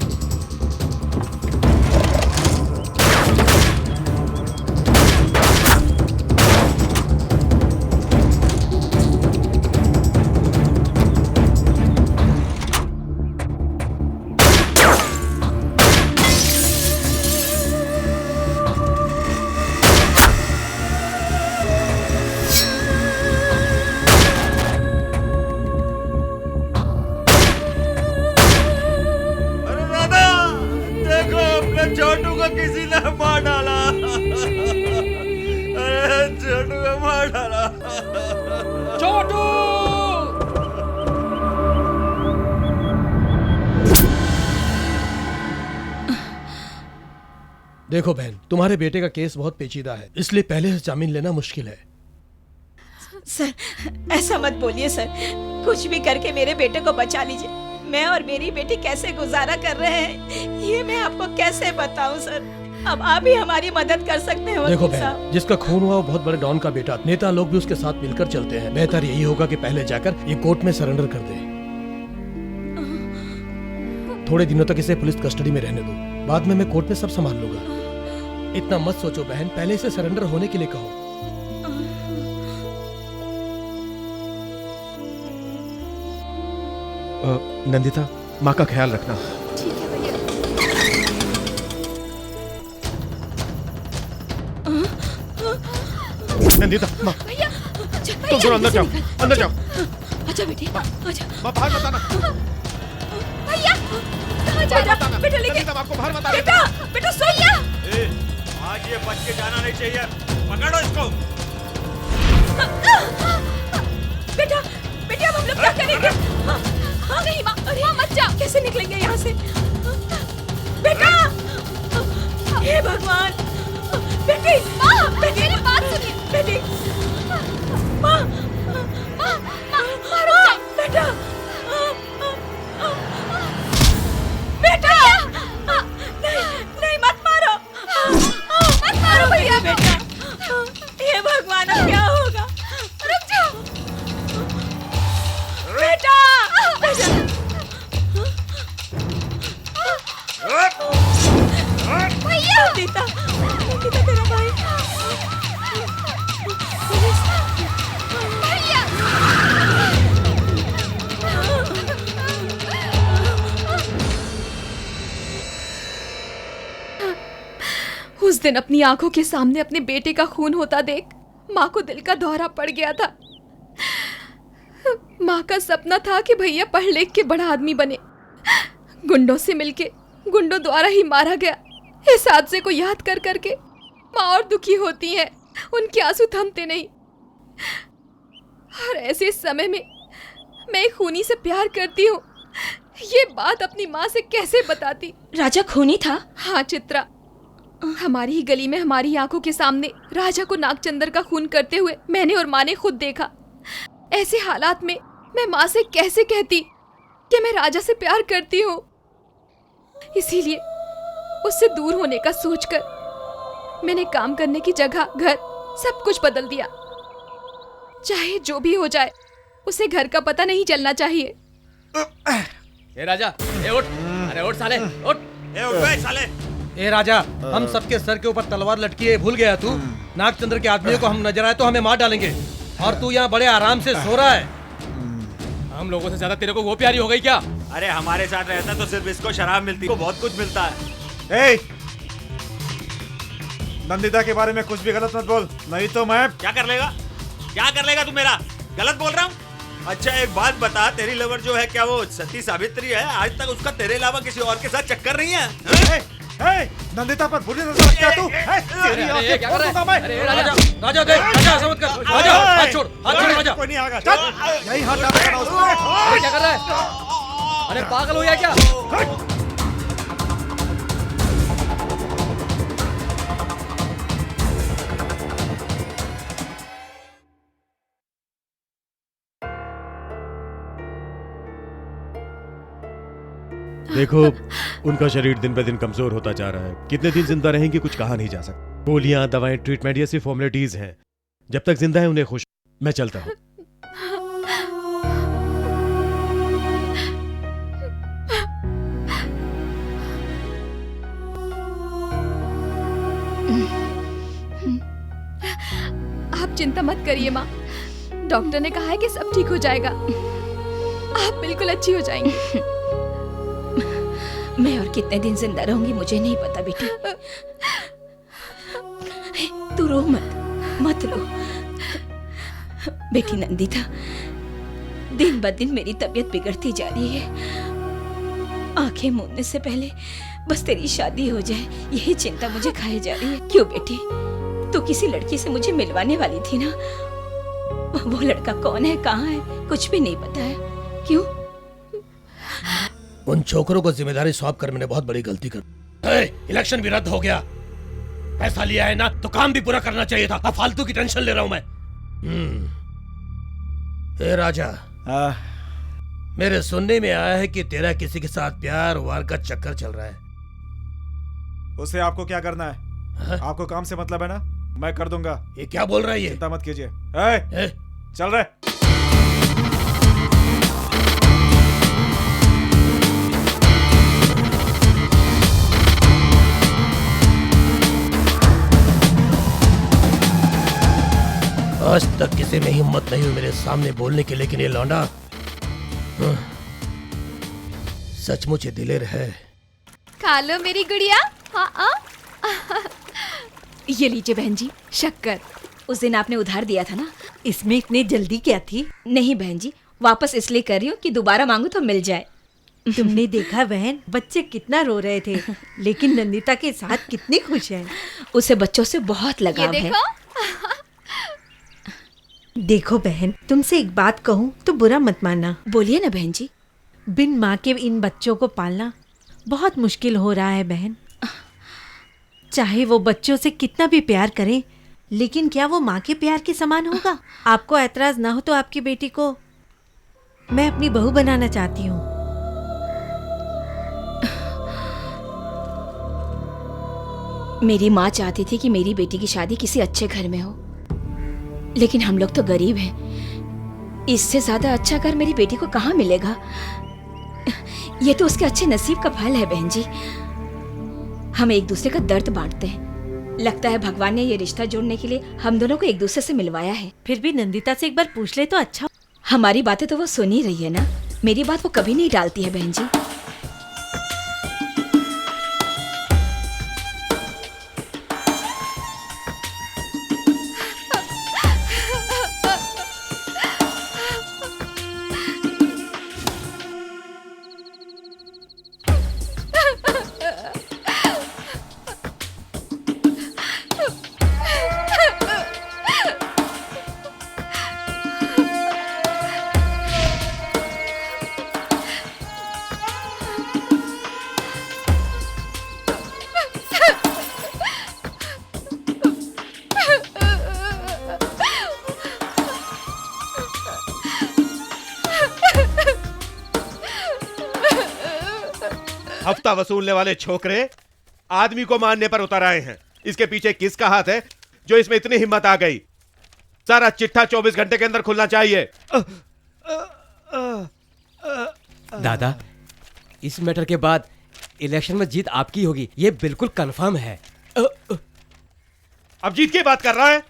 छोटू को किसी ने मार डाला। अरे छोटू को मार डाला। छोटू! देखो बहन, तुम्हारे बेटे का केस बहुत पेचीदा है, इसलिए पहले से जामीन लेना मुश्किल है। सर, ऐसा मत बोलिए सर। कुछ भी करके मेरे बेटे को बचा लीजिए। मैं और मेरी बेटी कैसे गुजारा कर रहे हैं, ये मैं आपको कैसे बताऊं सर। अब आप ही हमारी मदद कर सकते हैं देखो वकील साहब। बहन, जिसका खून हुआ वो बहुत बड़े डॉन का बेटा। नेता लोग भी उसके साथ मिलकर चलते हैं। बेहतर यही होगा कि पहले जाकर ये कोर्ट में सरेंडर कर दे। थोड़े दिनों तक इसे पुलिस कस्टडी में रहने दो, बाद में मैं कोर्ट में सब संभाल लूंगा। इतना मत सोचो बहन, पहले इसे सरेंडर होने के लिए कहो। नंदिता, माँ का ख्याल रखना। ठीक है भैया। नंदिता, माँ भैया तुम दोनों अंदर जाओ, अंदर जाओ। अच्छा बेटी, अच्छा। माँ बाहर मत आना। भैया कहाँ जा रहा है? बेटा लेके। नंदिता, आपको बाहर मत आना। बेटा, बेटा सोइया। आज ये बच के जाना नहीं चाहिए। पकड़ो इसको। बेटा, बेटा अब हम लोग क्या करेंगे? हाँ नहीं माँ, माँ मत जाओ। कैसे निकलेंगे यहाँ से? बेटा, हे भगवान। बेटी, माँ मेरी बात सुनिए। बेटी, माँ, माँ, मारो बेटा, बेटा, नहीं, नहीं मत मारो, मत मारो भैया बेटा, ये भगवान अब क्या होगा? रुक जाओ, बेटा, भैया, दीता, दीता तेरा भाई, भैया उस दिन अपनी आंखों के सामने अपने बेटे का खून होता देख माँ को दिल का दौरा पड़ गया था। माँ का सपना था कि भैया पढ़ लिख के बड़ा आदमी बने। गुंडों से मिलके गुंडों द्वारा ही मारा गया। इस हादसे को याद कर करके माँ और दुखी होती है, उनके आंसू थमते नहीं। और ऐसे समय में मैं एक खूनी से प्यार करती हूँ, ये बात अपनी माँ से कैसे बताती? राजा खूनी था? हाँ चित्रा, हमारी ही गली में हमारी आंखों के सामने राजा को नागचंदर का खून करते हुए मैंने और माँ ने खुद देखा। ऐसे हालात में मैं माँ से कैसे कहती कि मैं राजा से प्यार करती हूँ? इसीलिए उससे दूर होने का सोचकर मैंने काम करने की जगह, घर, सब कुछ बदल दिया। चाहे जो भी हो जाए, उसे घर का पता नहीं चलना चाहिए। ए राजा, ए उठ, अरे उठ साले, उठ। ए उठ बे साले। ए राजा, हम सबके सर के ऊपर तलवार लटकी है, भूल गया तू? नागचंद्र के आदमियों को हम नजर आए तो हमें मार डालेंगे, और तू यहाँ बड़े आराम से सो रहा है। हम लोगों से ज्यादा तेरे को वो प्यारी हो गई क्या? अरे हमारे साथ रहता तो सिर्फ इसको शराब मिलती, को बहुत कुछ मिलता है। ए, नंदिता के बारे में कुछ भी गलत मत बोल, नहीं तो मैं। क्या कर लेगा? क्या कर लेगा तू मेरा? गलत बोल रहा हूँ? अच्छा एक बात बता, तेरी लवर जो है क्या वो सती सावित्री है? आज तक उसका तेरे अलावा किसी और के साथ चक्कर नहीं है? नंदिता पर बुरी नजर रखता है तू? तेरी आंखें क्या कर रहा है? अरे राजा, राजा देख, राजा ऐसा मत कर, राजा हाथ छोड़, राजा। कोई नहीं आएगा, चल यही हाथ डालेगा ना उसको। अरे क्या कर रहा है? अरे पागल हो गया क्या? देखो, उनका शरीर दिन ब दिन कमजोर होता जा रहा है। कितने दिन जिंदा रहेंगे कुछ कहा नहीं जा सकता। गोलियां, दवाएं, ट्रीटमेंट ये सिर्फ फॉर्मेलिटीज हैं। जब तक जिंदा है उन्हें खुश। मैं चलता हूँ। आप चिंता मत करिए माँ, डॉक्टर ने कहा है कि सब ठीक हो जाएगा। आप बिल्कुल अच्छी हो जाएंगी। मैं और कितने दिन जिंदा रहूंगी मुझे नहीं पता बेटी। तू रो मत, मत रो बेटी। नंदिता, दिन ब दिन मेरी तबीयत बिगड़ती जा रही है। आंखें मूंदने से पहले बस तेरी शादी हो जाए, यही चिंता मुझे खाए जा रही है। क्यों बेटी, तू किसी लड़की से मुझे मिलवाने वाली थी ना? वो लड़का कौन है, कहाँ है, कुछ भी नहीं पता है। क्यों? उन छोकरों को जिम्मेदारी सौंप कर मैंने बहुत बड़ी गलती कर। इलेक्शन भी रद्द हो गया, पैसा लिया है ना तो काम भी पूरा करना चाहिए था। अब फालतू की टेंशन ले रहा हूं मैं। ए राजा, मेरे सुनने में आया है कि तेरा किसी के साथ प्यार वार का चक्कर चल रहा है। उसे आपको क्या करना है? आपको काम से मतलब है ना? मैं कर दूंगा। ये क्या बोल रहा है ये? चिंता मत कीजिए। चल रहे। आज तक किसी में हिम्मत नहीं हुई मेरे सामने बोलने की, लेकिन ये लौंडा सचमुच ही दिलेर है। खा लो मेरी गुड़िया। हाँ ये लीजिए बहन जी, शक्कर। उस दिन आपने उधार दिया था ना? इसमें इतनी जल्दी क्या थी? नहीं बहन जी, वापस इसलिए कर रही हूँ कि दोबारा मांगू तो मिल जाए। तुमने देखा बहन, बच्चे कितना रो रहे थे, लेकिन नंदिता के साथ कितनी खुश है। उसे बच्चों से बहुत लगाव है। देखो बहन, तुमसे एक बात कहूँ तो बुरा मत मानना। बोलिए ना बहन जी। बिन माँ के इन बच्चों को पालना बहुत मुश्किल हो रहा है बहन। चाहे वो बच्चों से कितना भी प्यार करें, लेकिन क्या वो माँ के प्यार के समान होगा? आपको ऐतराज ना हो तो आपकी बेटी को मैं अपनी बहू बनाना चाहती हूँ। मेरी माँ चाहती थी कि मेरी बेटी की शादी किसी अच्छे घर में हो, लेकिन हम लोग तो गरीब हैं। इससे ज्यादा अच्छा घर मेरी बेटी को कहाँ मिलेगा? ये तो उसके अच्छे नसीब का फल है बहन जी। हम एक दूसरे का दर्द बांटते हैं। लगता है भगवान ने ये रिश्ता जोड़ने के लिए हम दोनों को एक दूसरे से मिलवाया है। फिर भी नंदिता से एक बार पूछ ले तो अच्छा। हमारी बातें तो वो सुन ही रही है ना। मेरी बात वो कभी नहीं टालती है बहन जी। हफ्ता वसूलने वाले छोकरे आदमी को मारने पर उतर आए हैं। इसके पीछे किसका हाथ है जो इसमें इतनी हिम्मत आ गई? सारा चिट्ठा 24 घंटे के अंदर खुलना चाहिए। दादा, इस मैटर के बाद इलेक्शन में जीत आपकी होगी, ये बिल्कुल कंफर्म है। अब जीत की बात कर रहा है?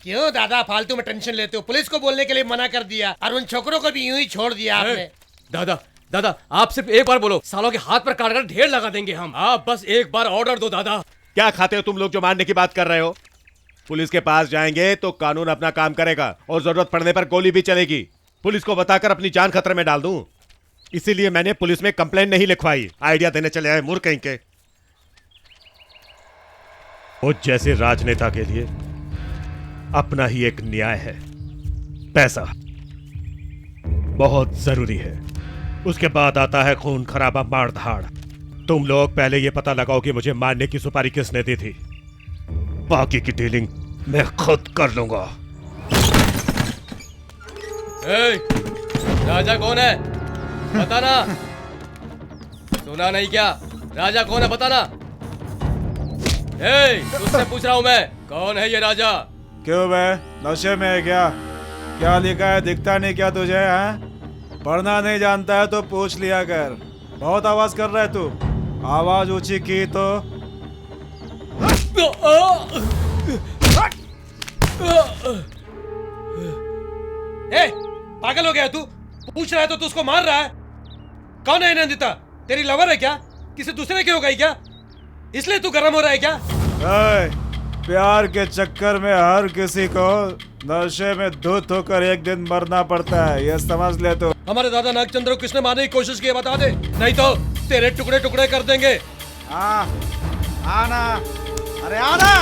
क्यों दादा फालतू में टेंशन लेते हो? पुलिस को बोलने के लिए मना कर दिया और उन छोकरों को भी यूं ही छोड़ दिया आपने। दादा दादा, आप सिर्फ एक बार बोलो, सालों के हाथ पर काटकर ढेर लगा देंगे हम। आप बस एक बार ऑर्डर दो दादा। क्या खाते हो तुम लोग जो मारने की बात कर रहे हो? पुलिस के पास जाएंगे तो कानून अपना काम करेगा और जरूरत पड़ने पर गोली भी चलेगी। पुलिस को बताकर अपनी जान खतरे में डाल दूं, इसीलिए मैंने पुलिस में कंप्लेंट नहीं लिखवाई। आइडिया देने चले आए मूर्ख कहीं के। वो जैसे राजनेता के लिए अपना ही एक न्याय है। पैसा बहुत जरूरी है, उसके बाद आता है खून खराबा मार धाड़। तुम लोग पहले ये पता लगाओ कि मुझे मारने की सुपारी किसने दी थी, बाकी की डीलिंग मैं खुद कर लूंगा। राजा कौन है बताना। सुना नहीं क्या? राजा कौन है बताना। तुझसे पूछ रहा हूं मैं, कौन है ये राजा? क्यों बे, नशे में है क्या? क्या लिखा है दिखता नहीं क्या तुझे? पढ़ना नहीं जानता है तो पूछ लिया कर। बहुत आवाज कर रहा है तू। आवाज ऊंची की तो पागल हो गया तू? पूछ रहा है तो तू उसको मार रहा है। कौन है नंदिता? तेरी लवर है क्या? किसी दूसरे की हो गई क्या? इसलिए तू गर्म हो रहा है क्या? प्यार के चक्कर में हर किसी को नशे में धुत होकर एक दिन मरना पड़ता है, ये समझ ले तो। हमारे दादा नागचंद्र को किसने मारने की कोशिश की बता दे, नहीं तो तेरे टुकड़े टुकड़े कर देंगे। आना, अरे आना।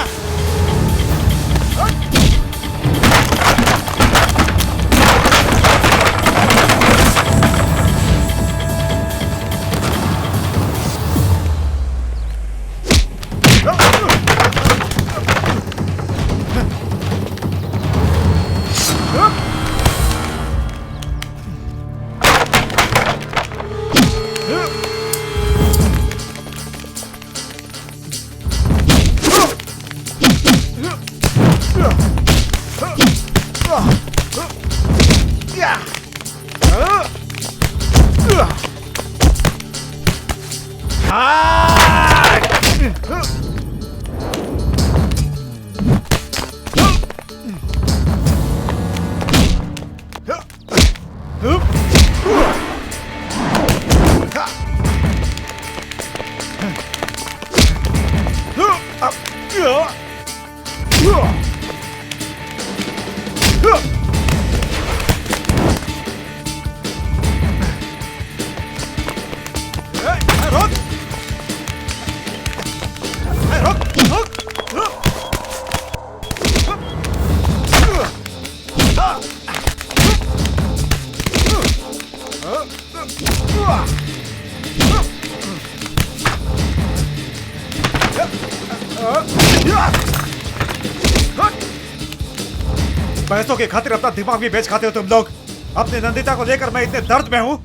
पैसों की खातिर अपना दिमाग भी बेच खाते हो तुम लोग। अपनी नंदिता को लेकर मैं इतने दर्द में हूँ,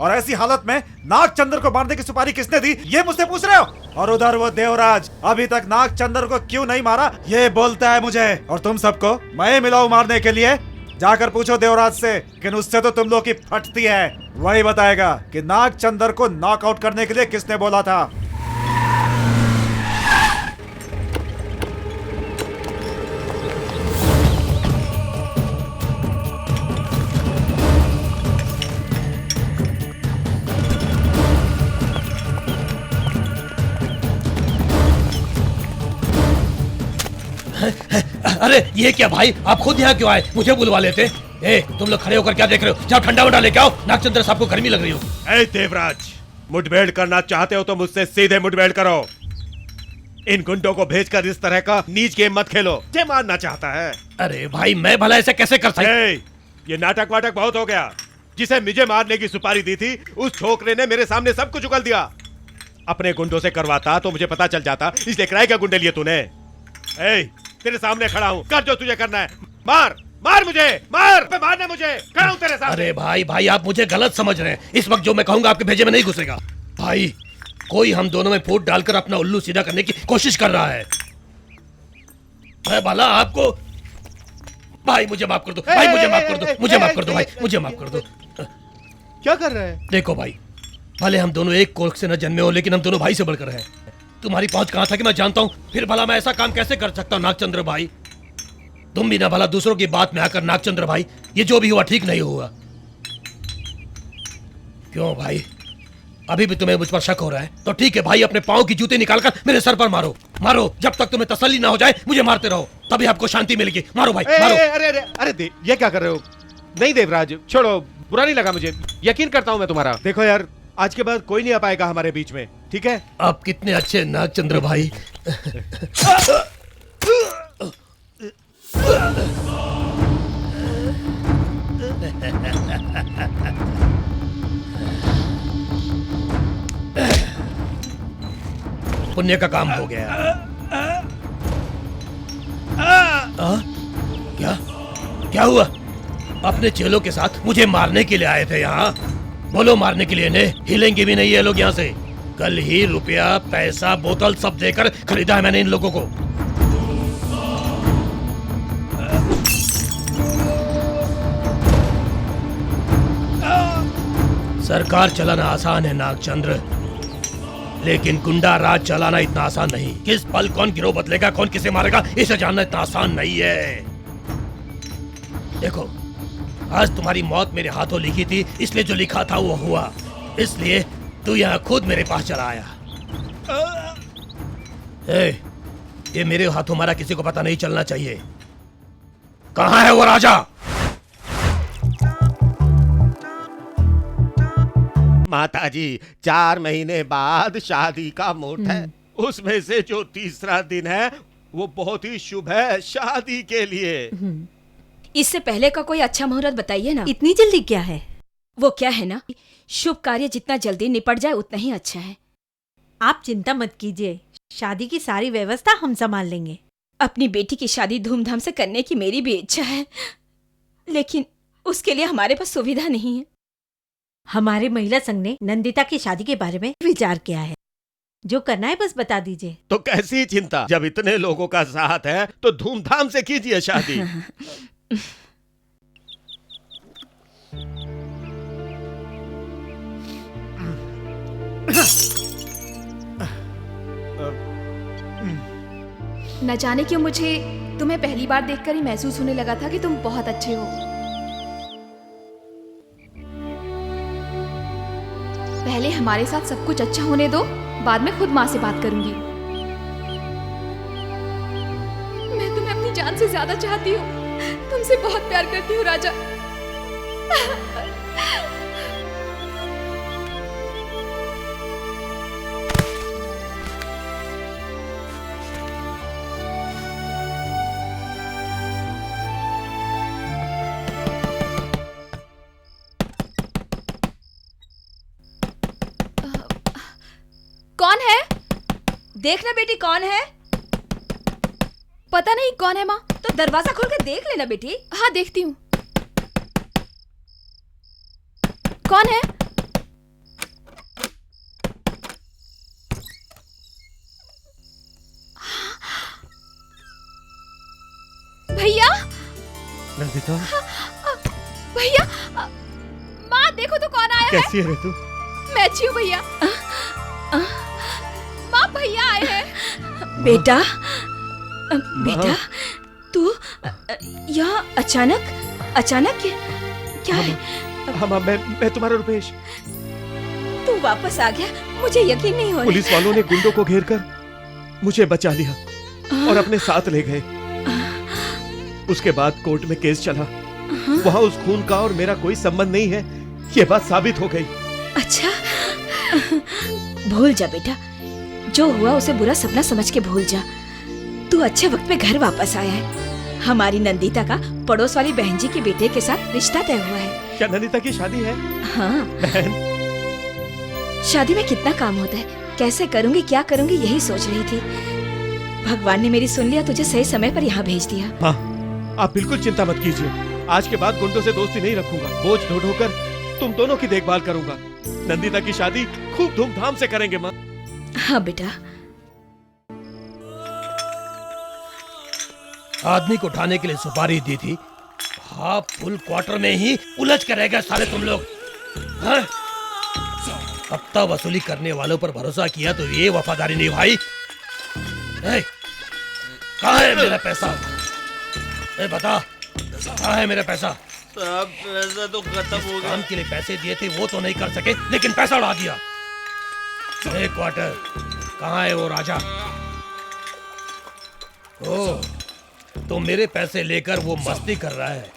और ऐसी हालत में नागचंद्र को मारने की सुपारी किसने दी ये मुझसे पूछ रहे हो? और उधर वो देवराज अभी तक नागचंद्र को क्यों नहीं मारा ये बोलता है मुझे। और तुम सबको मैं मिला हूँ मारने के लिए। जाकर पूछो देवराज से, लेकिन उससे तो तुम लोग की फटती है। वही बताएगा कि नागचंद्र को नॉकआउट करने के लिए किसने बोला था। अरे ये क्या भाई, आप खुद यहाँ क्यों आए? मुझे बुलवा लेते। ए, तुम लोग खड़े होकर क्या देख रहे हो? जाओ ठंडा वंडा लेके आओ, नागचंद्र साहब को गर्मी लग रही हो। ए देवराज, मुठभेड़ करना चाहते हो तो मुझसे सीधे मुठभेड़ करो। इन गुंडों को भेजकर इस तरह का नीच गेम मत खेलो। ये मारना चाहता है। अरे भाई, मैं भला ऐसे कैसे कर सकता? ये नाटक वाटक बहुत हो गया। जिसे मुझे मारने की सुपारी दी थी उस छोकरे ने मेरे सामने सब कुछ उगल दिया। अपने गुंडों से करवाता तो मुझे पता चल जाता, इसलिए किराए का गुंडे लिए तूने। तेरे सामने खड़ा हूँ, कर जो तुझे करना है। मार मार मुझे, मारना मुझे, खड़ा हूँ तेरे सामने। अरे भाई आप मुझे गलत समझ रहे हैं। इस वक्त जो मैं कहूंगा आपके भेजे में नहीं घुसेगा। भाई, कोई हम दोनों में फूट डालकर अपना उल्लू सीधा करने की कोशिश कर रहा है। मैं भला आपको, भाई मुझे माफ कर दो, भाई मुझे माफ कर दो, मुझे माफ कर दो, भाई मुझे माफ कर दो। क्या कर रहे हैं? देखो भाई, भले हम दोनों एक कोख से न जन्मे हो, लेकिन हम दोनों भाई से बढ़कर हैं। तुम्हारी पहुंच कहां था कि मैं जानता हूं, फिर भला मैं ऐसा काम कैसे कर सकता हूं नागचंद्र भाई? तुम भी ना भला दूसरों की बात में आकर नागचंद्र भाई, ये जो भी हुआ ठीक नहीं हुआ। क्यों भाई, अभी भी तुम्हें मुझ पर शक हो रहा है? तो ठीक है भाई, अपने पांव की जूते निकालकर मेरे सर पर मारो, मारो। जब तक तुम्हें तसल्ली ना हो जाए मुझे मारते रहो, तभी आपको शांति मिलेगी। मारो भाई, मारो। अरे ये क्या कर रहे हो? नहीं देवराज, छोड़ो, बुरा नहीं लगा मुझे। यकीन करता हूँ मैं तुम्हारा। देखो यार, आज के बाद कोई नहीं आ पाएगा हमारे बीच में, ठीक है? आप कितने अच्छे नागचंद्र भाई। पुण्य का काम हो गया। क्या हुआ? अपने चेलों के साथ मुझे मारने के लिए आए थे यहाँ? बोलो, मारने के लिए नहीं, हिलेंगे भी नहीं ये लोग यहाँ से। कल ही रुपया, पैसा, बोतल सब देकर खरीदा है मैंने इन लोगों को। सरकार चलाना आसान है नागचंद्र, लेकिन गुंडा राज चलाना इतना आसान नहीं। किस पल कौन गिरोह बदलेगा, कौन किसे मारेगा, इसे जानना इतना आसान नहीं है। देखो, आज तुम्हारी मौत मेरे हाथों लिखी थी, इसलिए जो लिखा था वो हुआ। इसलिए तू यहाँ खुद मेरे पास चला आया। ये मेरे हाथों मारा किसी को पता नहीं चलना चाहिए। कहाँ है वो राजा? माताजी, 4 महीने बाद शादी का मुहूर्त है। उसमें से जो तीसरा दिन है वो बहुत ही शुभ है शादी के लिए। इससे पहले का कोई अच्छा मुहूर्त बताइए ना। इतनी जल्दी क्या है? वो क्या है ना, शुभ कार्य जितना जल्दी निपट जाए उतना ही अच्छा है। आप चिंता मत कीजिए, शादी की सारी व्यवस्था हम संभाल लेंगे। अपनी बेटी की शादी धूमधाम से करने की मेरी भी इच्छा है, लेकिन उसके लिए हमारे पास सुविधा नहीं है। हमारे महिला संघ ने नंदिता की शादी के बारे में विचार किया है। जो करना है बस बता दीजिए। तो कैसी चिंता, जब इतने लोगों का साथ है तो धूमधाम से कीजिए शादी। न जाने क्यों मुझे तुम्हें पहली बार देखकर ही महसूस होने लगा था कि तुम बहुत अच्छे हो। पहले हमारे साथ सब कुछ अच्छा होने दो, बाद में खुद माँ से बात करूंगी। मैं तुम्हें अपनी जान से ज्यादा चाहती हूँ, तुमसे बहुत प्यार करती हूँ राजा। कौन है? देखना बेटी कौन है। पता नहीं कौन है माँ। तो तो दरवाजा खोल कर देख लेना बेटी। हाँ देखती हूँ। कौन है? भैया, नंदिता, भैया, माँ देखो तो कौन आया है। कैसी है रे तू? मैं अच्छी हूँ भैया। माँ भैया आए हैं। बेटा, बेटा तू यहाँ अचानक क्या है? हाँ माँ, मैं तुम्हारा रुपेश। तू वापस आ गया, मुझे यकीन नहीं हो रहा। पुलिस वालों ने गुंडों को घेर कर मुझे बचा लिया और अपने साथ ले गए। उसके बाद कोर्ट में केस चला। वहाँ उस खून का और मेरा कोई संबंध नहीं है, ये बात साबित हो गई। अच्छा, भूल जा बेटा, जो हुआ उसे बुरा सपना समझ के भूल जा। तू अच्छे वक्त पे घर वापस आया है। हमारी नंदिता का पड़ोस वाली बहन जी के बेटे के साथ रिश्ता तय हुआ है। क्या नंदिता की शादी है? हाँ बहन, शादी में कितना काम होता है, कैसे करूंगी क्या करूंगी यही सोच रही थी। भगवान ने मेरी सुन लिया, तुझे सही समय पर यहाँ भेज दिया। हाँ, आप बिल्कुल चिंता मत कीजिए। आज के बाद गुंडों से दोस्ती नहीं रखूंगा। बोझ ढो ढो कर तुम दोनों की देखभाल करूंगा। नंदिता की शादी खूब धूमधाम से करेंगे माँ। हाँ बेटा। आदमी को उठाने के लिए सुपारी दी थी, हाफ फुल क्वार्टर में ही उलझ कर रह गए सारे तुम लोग। हाँ? हफ्ता वसूली करने वालों पर भरोसा किया तो ये वफादारी निभाई। कहाँ है मेरा पैसा? बता, कहाँ है मेरा पैसा? साहब पैसा तो खत्म हो गया। काम के लिए पैसे दिए थे वो तो नहीं कर सके, लेकिन पैसा उड़ा दिया। एक क्वार्टर कहाँ है वो राजा? ओ, तो मेरे पैसे लेकर वो मस्ती कर रहा है,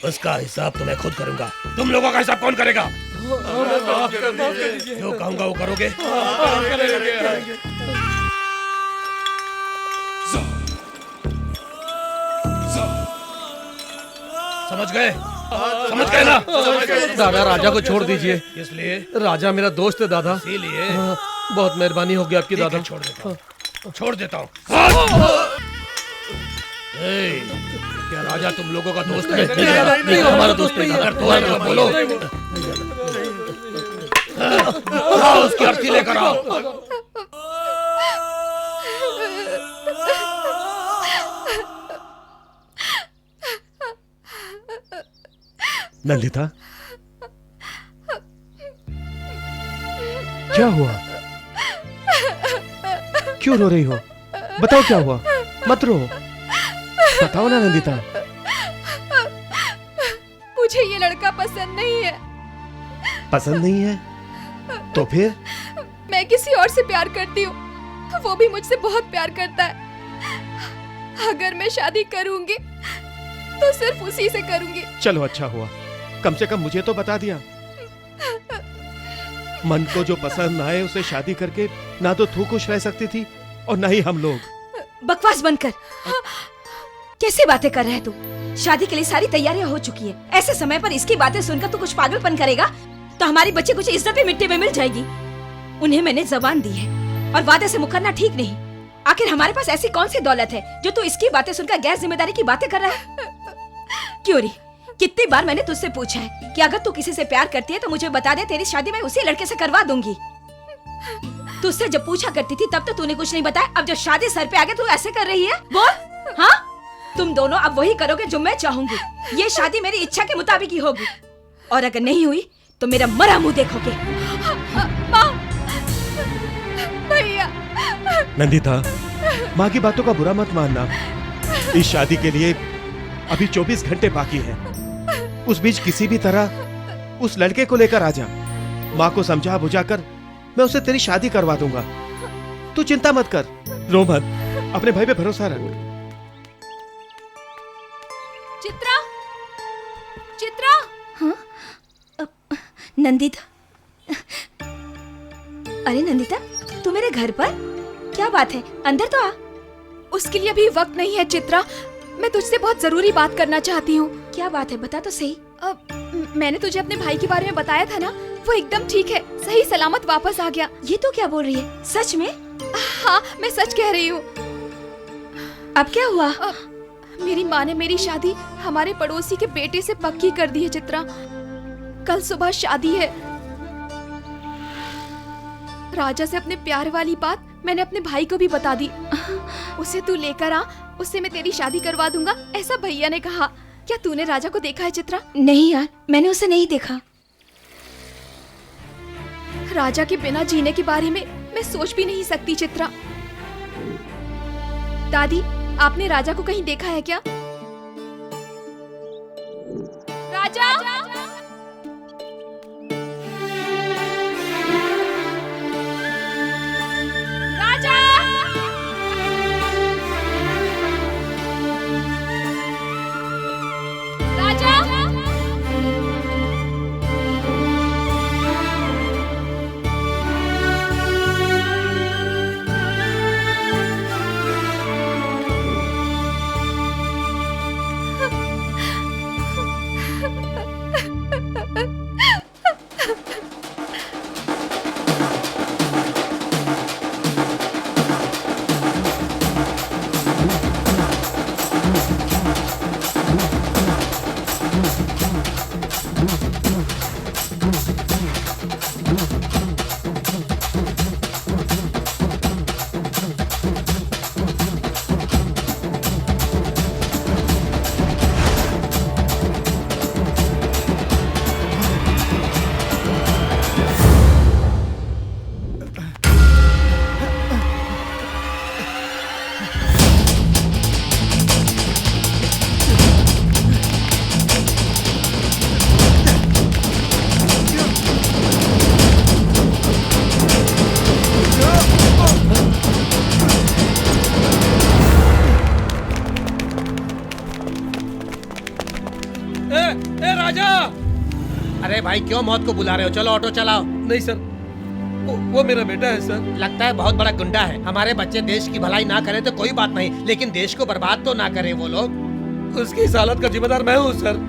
उसका हिसाब तो मैं खुद करूंगा। तुम लोगों का हिसाब कौन करेगा? जो कहूंगा वो करोगे? समझ गए? समझ गए ना? दादा, राजा को छोड़ दीजिए। इसलिए राजा मेरा दोस्त है दादा। इसीलिए बहुत मेहरबानी होगी आपकी दादा। छोड़ देता हूँ। क्या राजा तुम लोगों का दोस्त है? नहीं, हमारा दोस्त नहीं। अगर तो है तो बोलो। आओ, उसकी अर्थी लेकर आओ। नंदिता, क्या हुआ? क्यों रो रही हो? बताओ क्या हुआ? मत रो, बताओ ना नंदिता। मुझे ये लड़का पसंद नहीं है। पसंद नहीं है? तो फिर? मैं किसी और से प्यार करती हूँ, वो भी मुझसे बहुत प्यार करता है। अगर मैं शादी करूंगी तो सिर्फ उसी से करूंगी। चलो अच्छा हुआ, कम से कम मुझे तो बता दिया। मन को जो पसंद आए उसे शादी करके ना तो तू खुश रह सकती थी और ना ही हम लोग। बकवास बंद कर। कैसी बातें कर रहा है तू? शादी के लिए सारी तैयारियां हो चुकी है। ऐसे समय पर इसकी बातें सुनकर तू कुछ पागलपन करेगा तो हमारी बच्ची कुछ इज्जत भी मिट्टी में मिल जाएगी। उन्हें मैंने जबान दी है और वादे से मुकरना ठीक नहीं। आखिर हमारे पास ऐसी कौन सी दौलत है जो तू इसकी बातें सुनकर गैर जिम्मेदारी की बातें कर रहा है? क्यों री, कितनी बार मैंने तुझसे पूछा है कि अगर तू किसी से प्यार करती है तो मुझे बता दे, तेरी शादी मैं उसी लड़के से करवा दूंगी। तुझसे जब पूछा करती थी तब तो तूने कुछ नहीं बताया, अब जब शादी सर पे आ गई तू ऐसे कर रही है? बोल। हाँ, तुम दोनों अब वही करोगे जो मैं चाहूंगी। ये शादी मेरी इच्छा के मुताबिक ही होगी और अगर नहीं हुई तो मेरा मरा मुंह देखोगे। भैया। नंदिता, माँ की बातों का बुरा मत मानना। इस शादी के लिए अभी 24 घंटे बाकी है। उस बीच किसी भी तरह उस लड़के को लेकर आ जा। माँ को समझा बुझाकर मैं उसे तेरी शादी करवा दूंगा। तू चिंता मत कर, रो मत, अपने भाई पे भरोसा रख। चित्रा, चित्रा। हाँ? नंदिता, अरे नंदिता, तू मेरे घर पर? क्या बात है, अंदर तो आ। उसके लिए अभी वक्त नहीं है चित्रा, मैं तुझसे बहुत जरूरी बात करना चाहती हूँ। क्या बात है, बता तो सही। मैंने तुझे अपने भाई के बारे में बताया था ना, वो एकदम ठीक है, सही सलामत वापस आ गया। ये तो क्या बोल रही है, सच में? हाँ, मैं सच कह रही हूँ। अब क्या हुआ? मेरी माँ ने मेरी शादी हमारे पड़ोसी के बेटे से पक्की कर दी है चित्रा। कल सुबह शादी है। राजा से अपने प्यार वाली बात मैंने अपने भाई को भी बता दी। उसे तू लेकर आ, उससे मैं तेरी शादी करवा दूंगा, ऐसा भैया ने कहा। क्या तूने राजा को देखा है चित्रा? नहीं यार, मैंने उसे नहीं देखा। राजा के बिना जीने के बारे में मैं सोच भी नहीं सकती चित्रा। दादी, आपने राजा को कहीं देखा है क्या? राजा! राजा! राजा! ए राजा! अरे भाई क्यों मौत को बुला रहे हो? चलो ऑटो चलाओ। नहीं सर, वो मेरा बेटा है सर। लगता है बहुत बड़ा गुंडा है। हमारे बच्चे देश की भलाई ना करे तो कोई बात नहीं, लेकिन देश को बर्बाद तो ना करे वो लोग। उसकी इस हालत का जिम्मेदार मैं हूँ सर।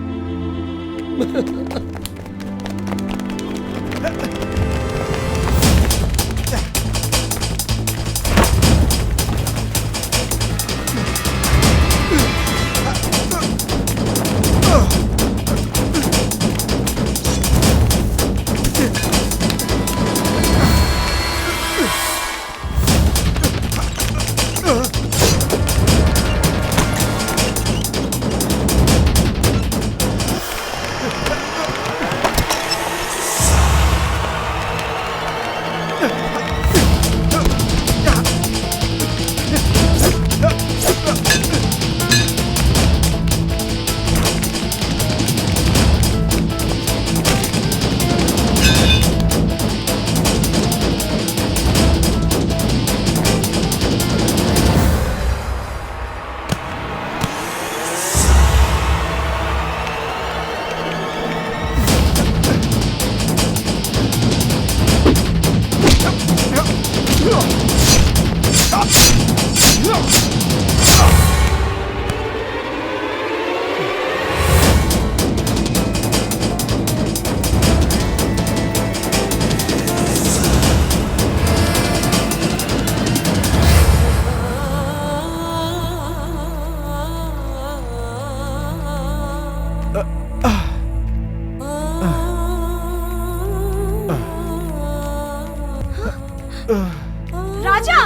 राजा!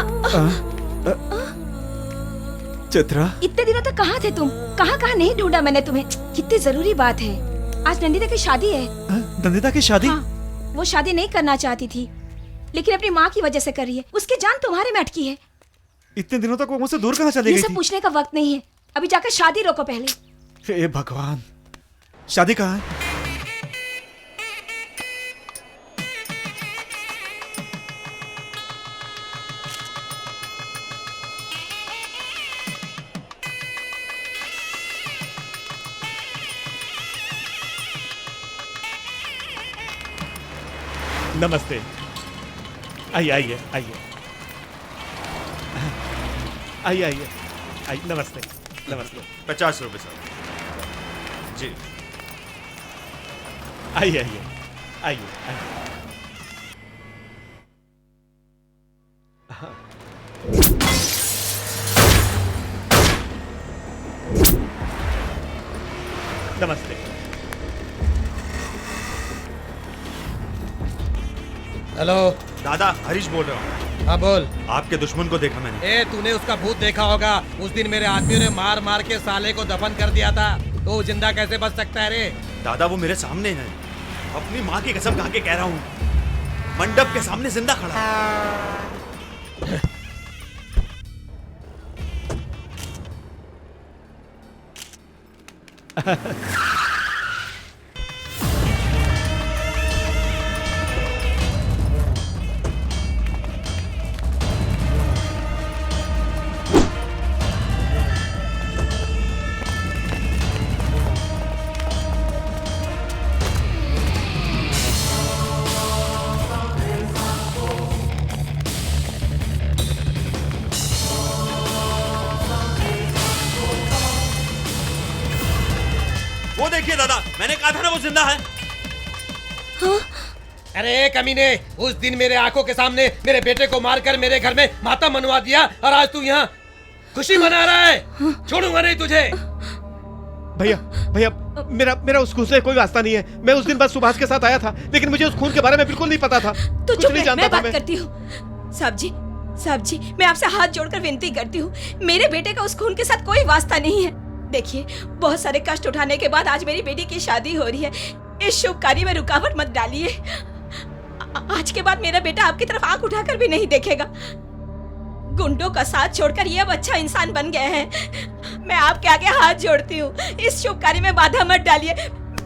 चित्रा, इतने दिनों तक कहाँ थे तुम? कहाँ कहाँ नहीं ढूंढा मैंने तुम्हें। कितनी जरूरी बात है। आज नंदिता की शादी है। नंदिता की शादी? हाँ, वो शादी नहीं करना चाहती थी, लेकिन अपनी माँ की वजह से कर रही है। उसकी जान तुम्हारे में अटकी है। इतने दिनों तक वो मुझसे दूर कहाँ चली ये गई सब थी? पूछने का वक्त नहीं है। अभी जाकर शादी रोको पहले। हे भगवान, शादी कहाँ है? नमस्ते। आइए आइए आइए आइए आइए आइए। नमस्ते नमस्ते। 50 रुपए साहब जी। आइए आइए आइए आइए। हाँ। नमस्ते। हेलो दादा हरीश बोल रहा हूँ। हाँ बोल। आपके दुश्मन को देखा मैंने। तूने उसका भूत देखा होगा। उस दिन मेरे आदमियों ने मार मार के साले को दफन कर दिया था, तो वो जिंदा कैसे बच सकता है रे? दादा वो मेरे सामने है, अपनी माँ की कसम खा के कह रहा हूँ, मंडप के सामने जिंदा खड़ा है। वो देखिए दादा, मैंने कहा था ना वो जिंदा है। अरे कमीने, उस दिन मेरे आंखों के सामने मेरे बेटे को मारकर मेरे घर में मातम मनवा दिया, और आज तू यहाँ खुशी मना रहा है। छोड़ूंगा नहीं तुझे। भैया भैया, मेरा उस खून से कोई वास्ता नहीं है। मैं उस दिन बस सुभाष के साथ आया था, लेकिन मुझे उस खून के बारे में बिल्कुल नहीं पता था। तो कुछ नहीं जानता मैं था बात करती हूँ। साहब जी, मैं आपसे हाथ जोड़कर विनती करती हूँ, मेरे बेटे का उस खून के साथ कोई वास्ता नहीं है। देखिए, बहुत सारे कष्ट उठाने के बाद आज मेरी बेटी की शादी हो रही है। इस शुभ कार्य में रुकावट मत डालिए। आज के बाद मेरा बेटा आपकी तरफ आंख उठाकर भी नहीं देखेगा। गुंडों का साथ छोड़कर ये अब अच्छा इंसान बन गए हैं। मैं आपके आगे हाथ जोड़ती हूँ, इस शुभ कार्य में बाधा मत डालिए।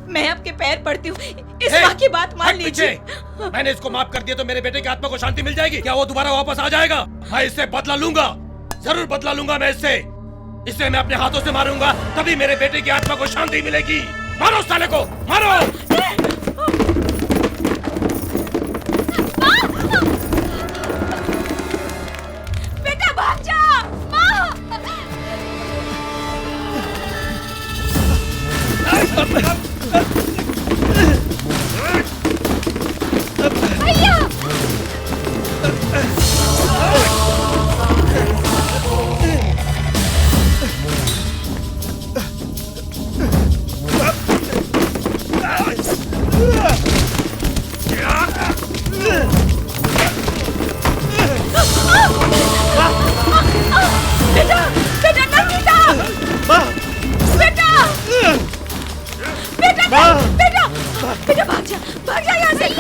मैं आपके पैर पड़ती हूँ, इस माँ की बात मान लीजिए। मैंने इसको माफ कर दिया तो मेरे बेटे की आत्मा को शांति मिल जाएगी क्या? वो दोबारा वापस आ जाएगा? मैं इससे बदला लूंगा, जरूर बदला लूंगा मैं इससे। इसे मैं अपने हाथों से मारूंगा, तभी मेरे बेटे की आत्मा को शांति मिलेगी। मारो उस साले को, मारो। बेटा भाग जा। भैया बेटा नंदिता, बेटा भाग जा यहाँ से।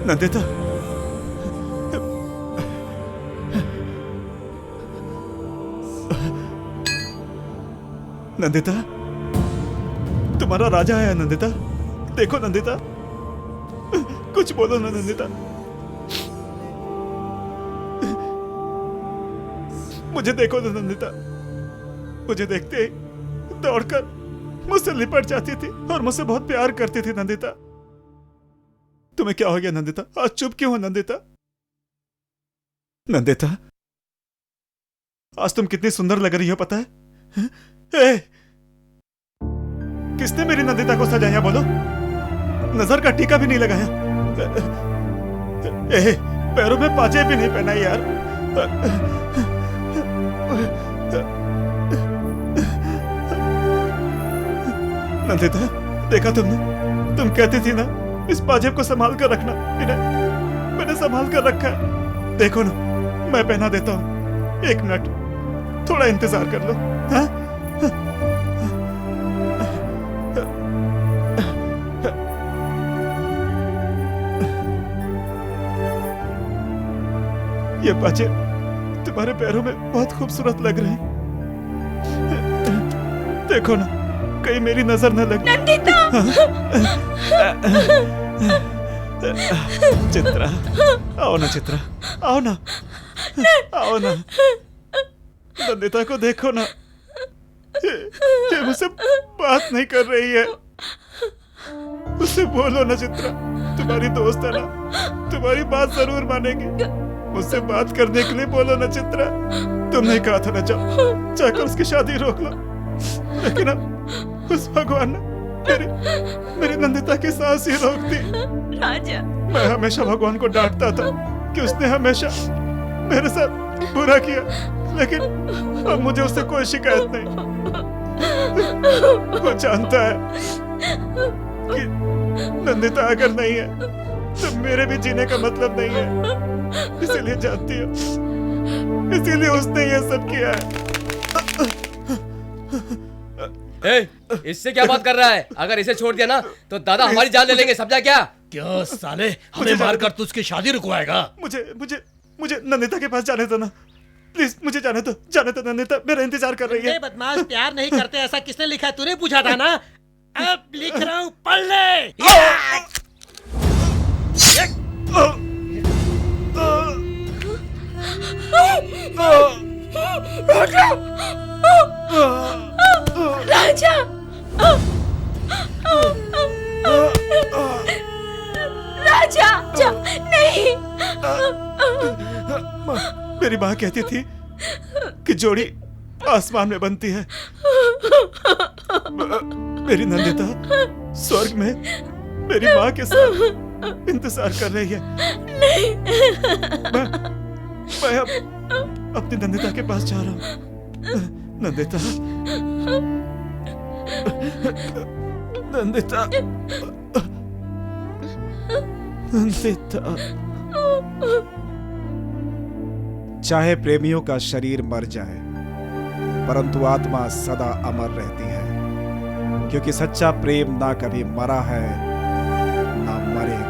नंदिता, नंदिता, तुम्हारा राजा आया नंदिता। देखो नंदिता, कुछ बोलो ना नंदिता। मुझे देखो ना नंदिता। मुझे देखते ही दौड़कर मुझसे लिपट जाती थी और मुझसे बहुत प्यार करती थी नंदिता। तुम्हें क्या हो गया नंदिता? आज चुप क्यों हो नंदिता? नंदिता, आज तुम कितनी सुंदर लग रही हो पता है? ए, किसने मेरी नंदिता को सजाया बोलो? नजर का टीका भी नहीं लगाया। ए, पैरों में पाजे भी नहीं पहना यार। नंदिता, देखा तुमने? तुम कहती थी ना इस पाजेब को संभाल कर रखना। मैंने संभाल कर रखा है। देखो ना, मैं पहना देता हूँ। 1 मिनट, थोड़ा इंतजार कर लो। हाँ? ये पाजेब तुम्हारे पैरों में बहुत खूबसूरत लग रहे हैं। देखो ना, कहीं मेरी नजर न लगे। नंदिता! चित्रा, आओ ना चित्रा, आओ ना, आओ ना। नंदिता को देखो ना, ये मुझसे बात नहीं कर रही है। उससे बोलो ना चित्रा, तुम्हारी दोस्त है ना, तुम्हारी बात जरूर मानेगी। मुझसे बात करने के लिए बोलो ना चित्रा। तुमने कहा था ना जाकर उसकी शादी रोक लो, लेकिन अब उस भगवान ने मेरी नंदिता की सांस ही रोक दी। राजा, मैं हमेशा भगवान को डांटता था कि उसने हमेशा मेरे साथ बुरा किया, लेकिन अब मुझे उससे कोई शिकायत नहीं। वो जानता है कि नंदिता अगर नहीं है तो मेरे भी जीने का मतलब नहीं है। इसीलिए जानती हो, इसीलिए उसने ये सब किया है। इससे क्या बात कर रहा है? अगर इसे छोड़ दिया ना तो दादा हमारी जान ले लेंगे, समझा क्या? क्या साले, हमें मारकर तू उसकी शादी रुकवाएगा? मुझे नंदिता के पास जाने दो ना, प्लीज। मुझे जाने दो नंदिता मेरा इंतजार कर रही है। बदमाश, प्यार नहीं करते ऐसा किसने लिखा है? तूने पूछा था ना। अब लिख रहा हूँ, पढ़ ले। राजा! राजा, नहीं! मेरी माँ कहती थी कि जोड़ी आसमान में बनती है। मेरी नंदिता स्वर्ग में मेरी माँ के साथ इंतजार कर रही है। नहीं! मैं अब अपनी नंदिता के पास जा रहा हूँ। नंदिता, नंदिता, नंदिता। चाहे प्रेमियों का शरीर मर जाए, परंतु आत्मा सदा अमर रहती है, क्योंकि सच्चा प्रेम ना कभी मरा है ना मरेगा।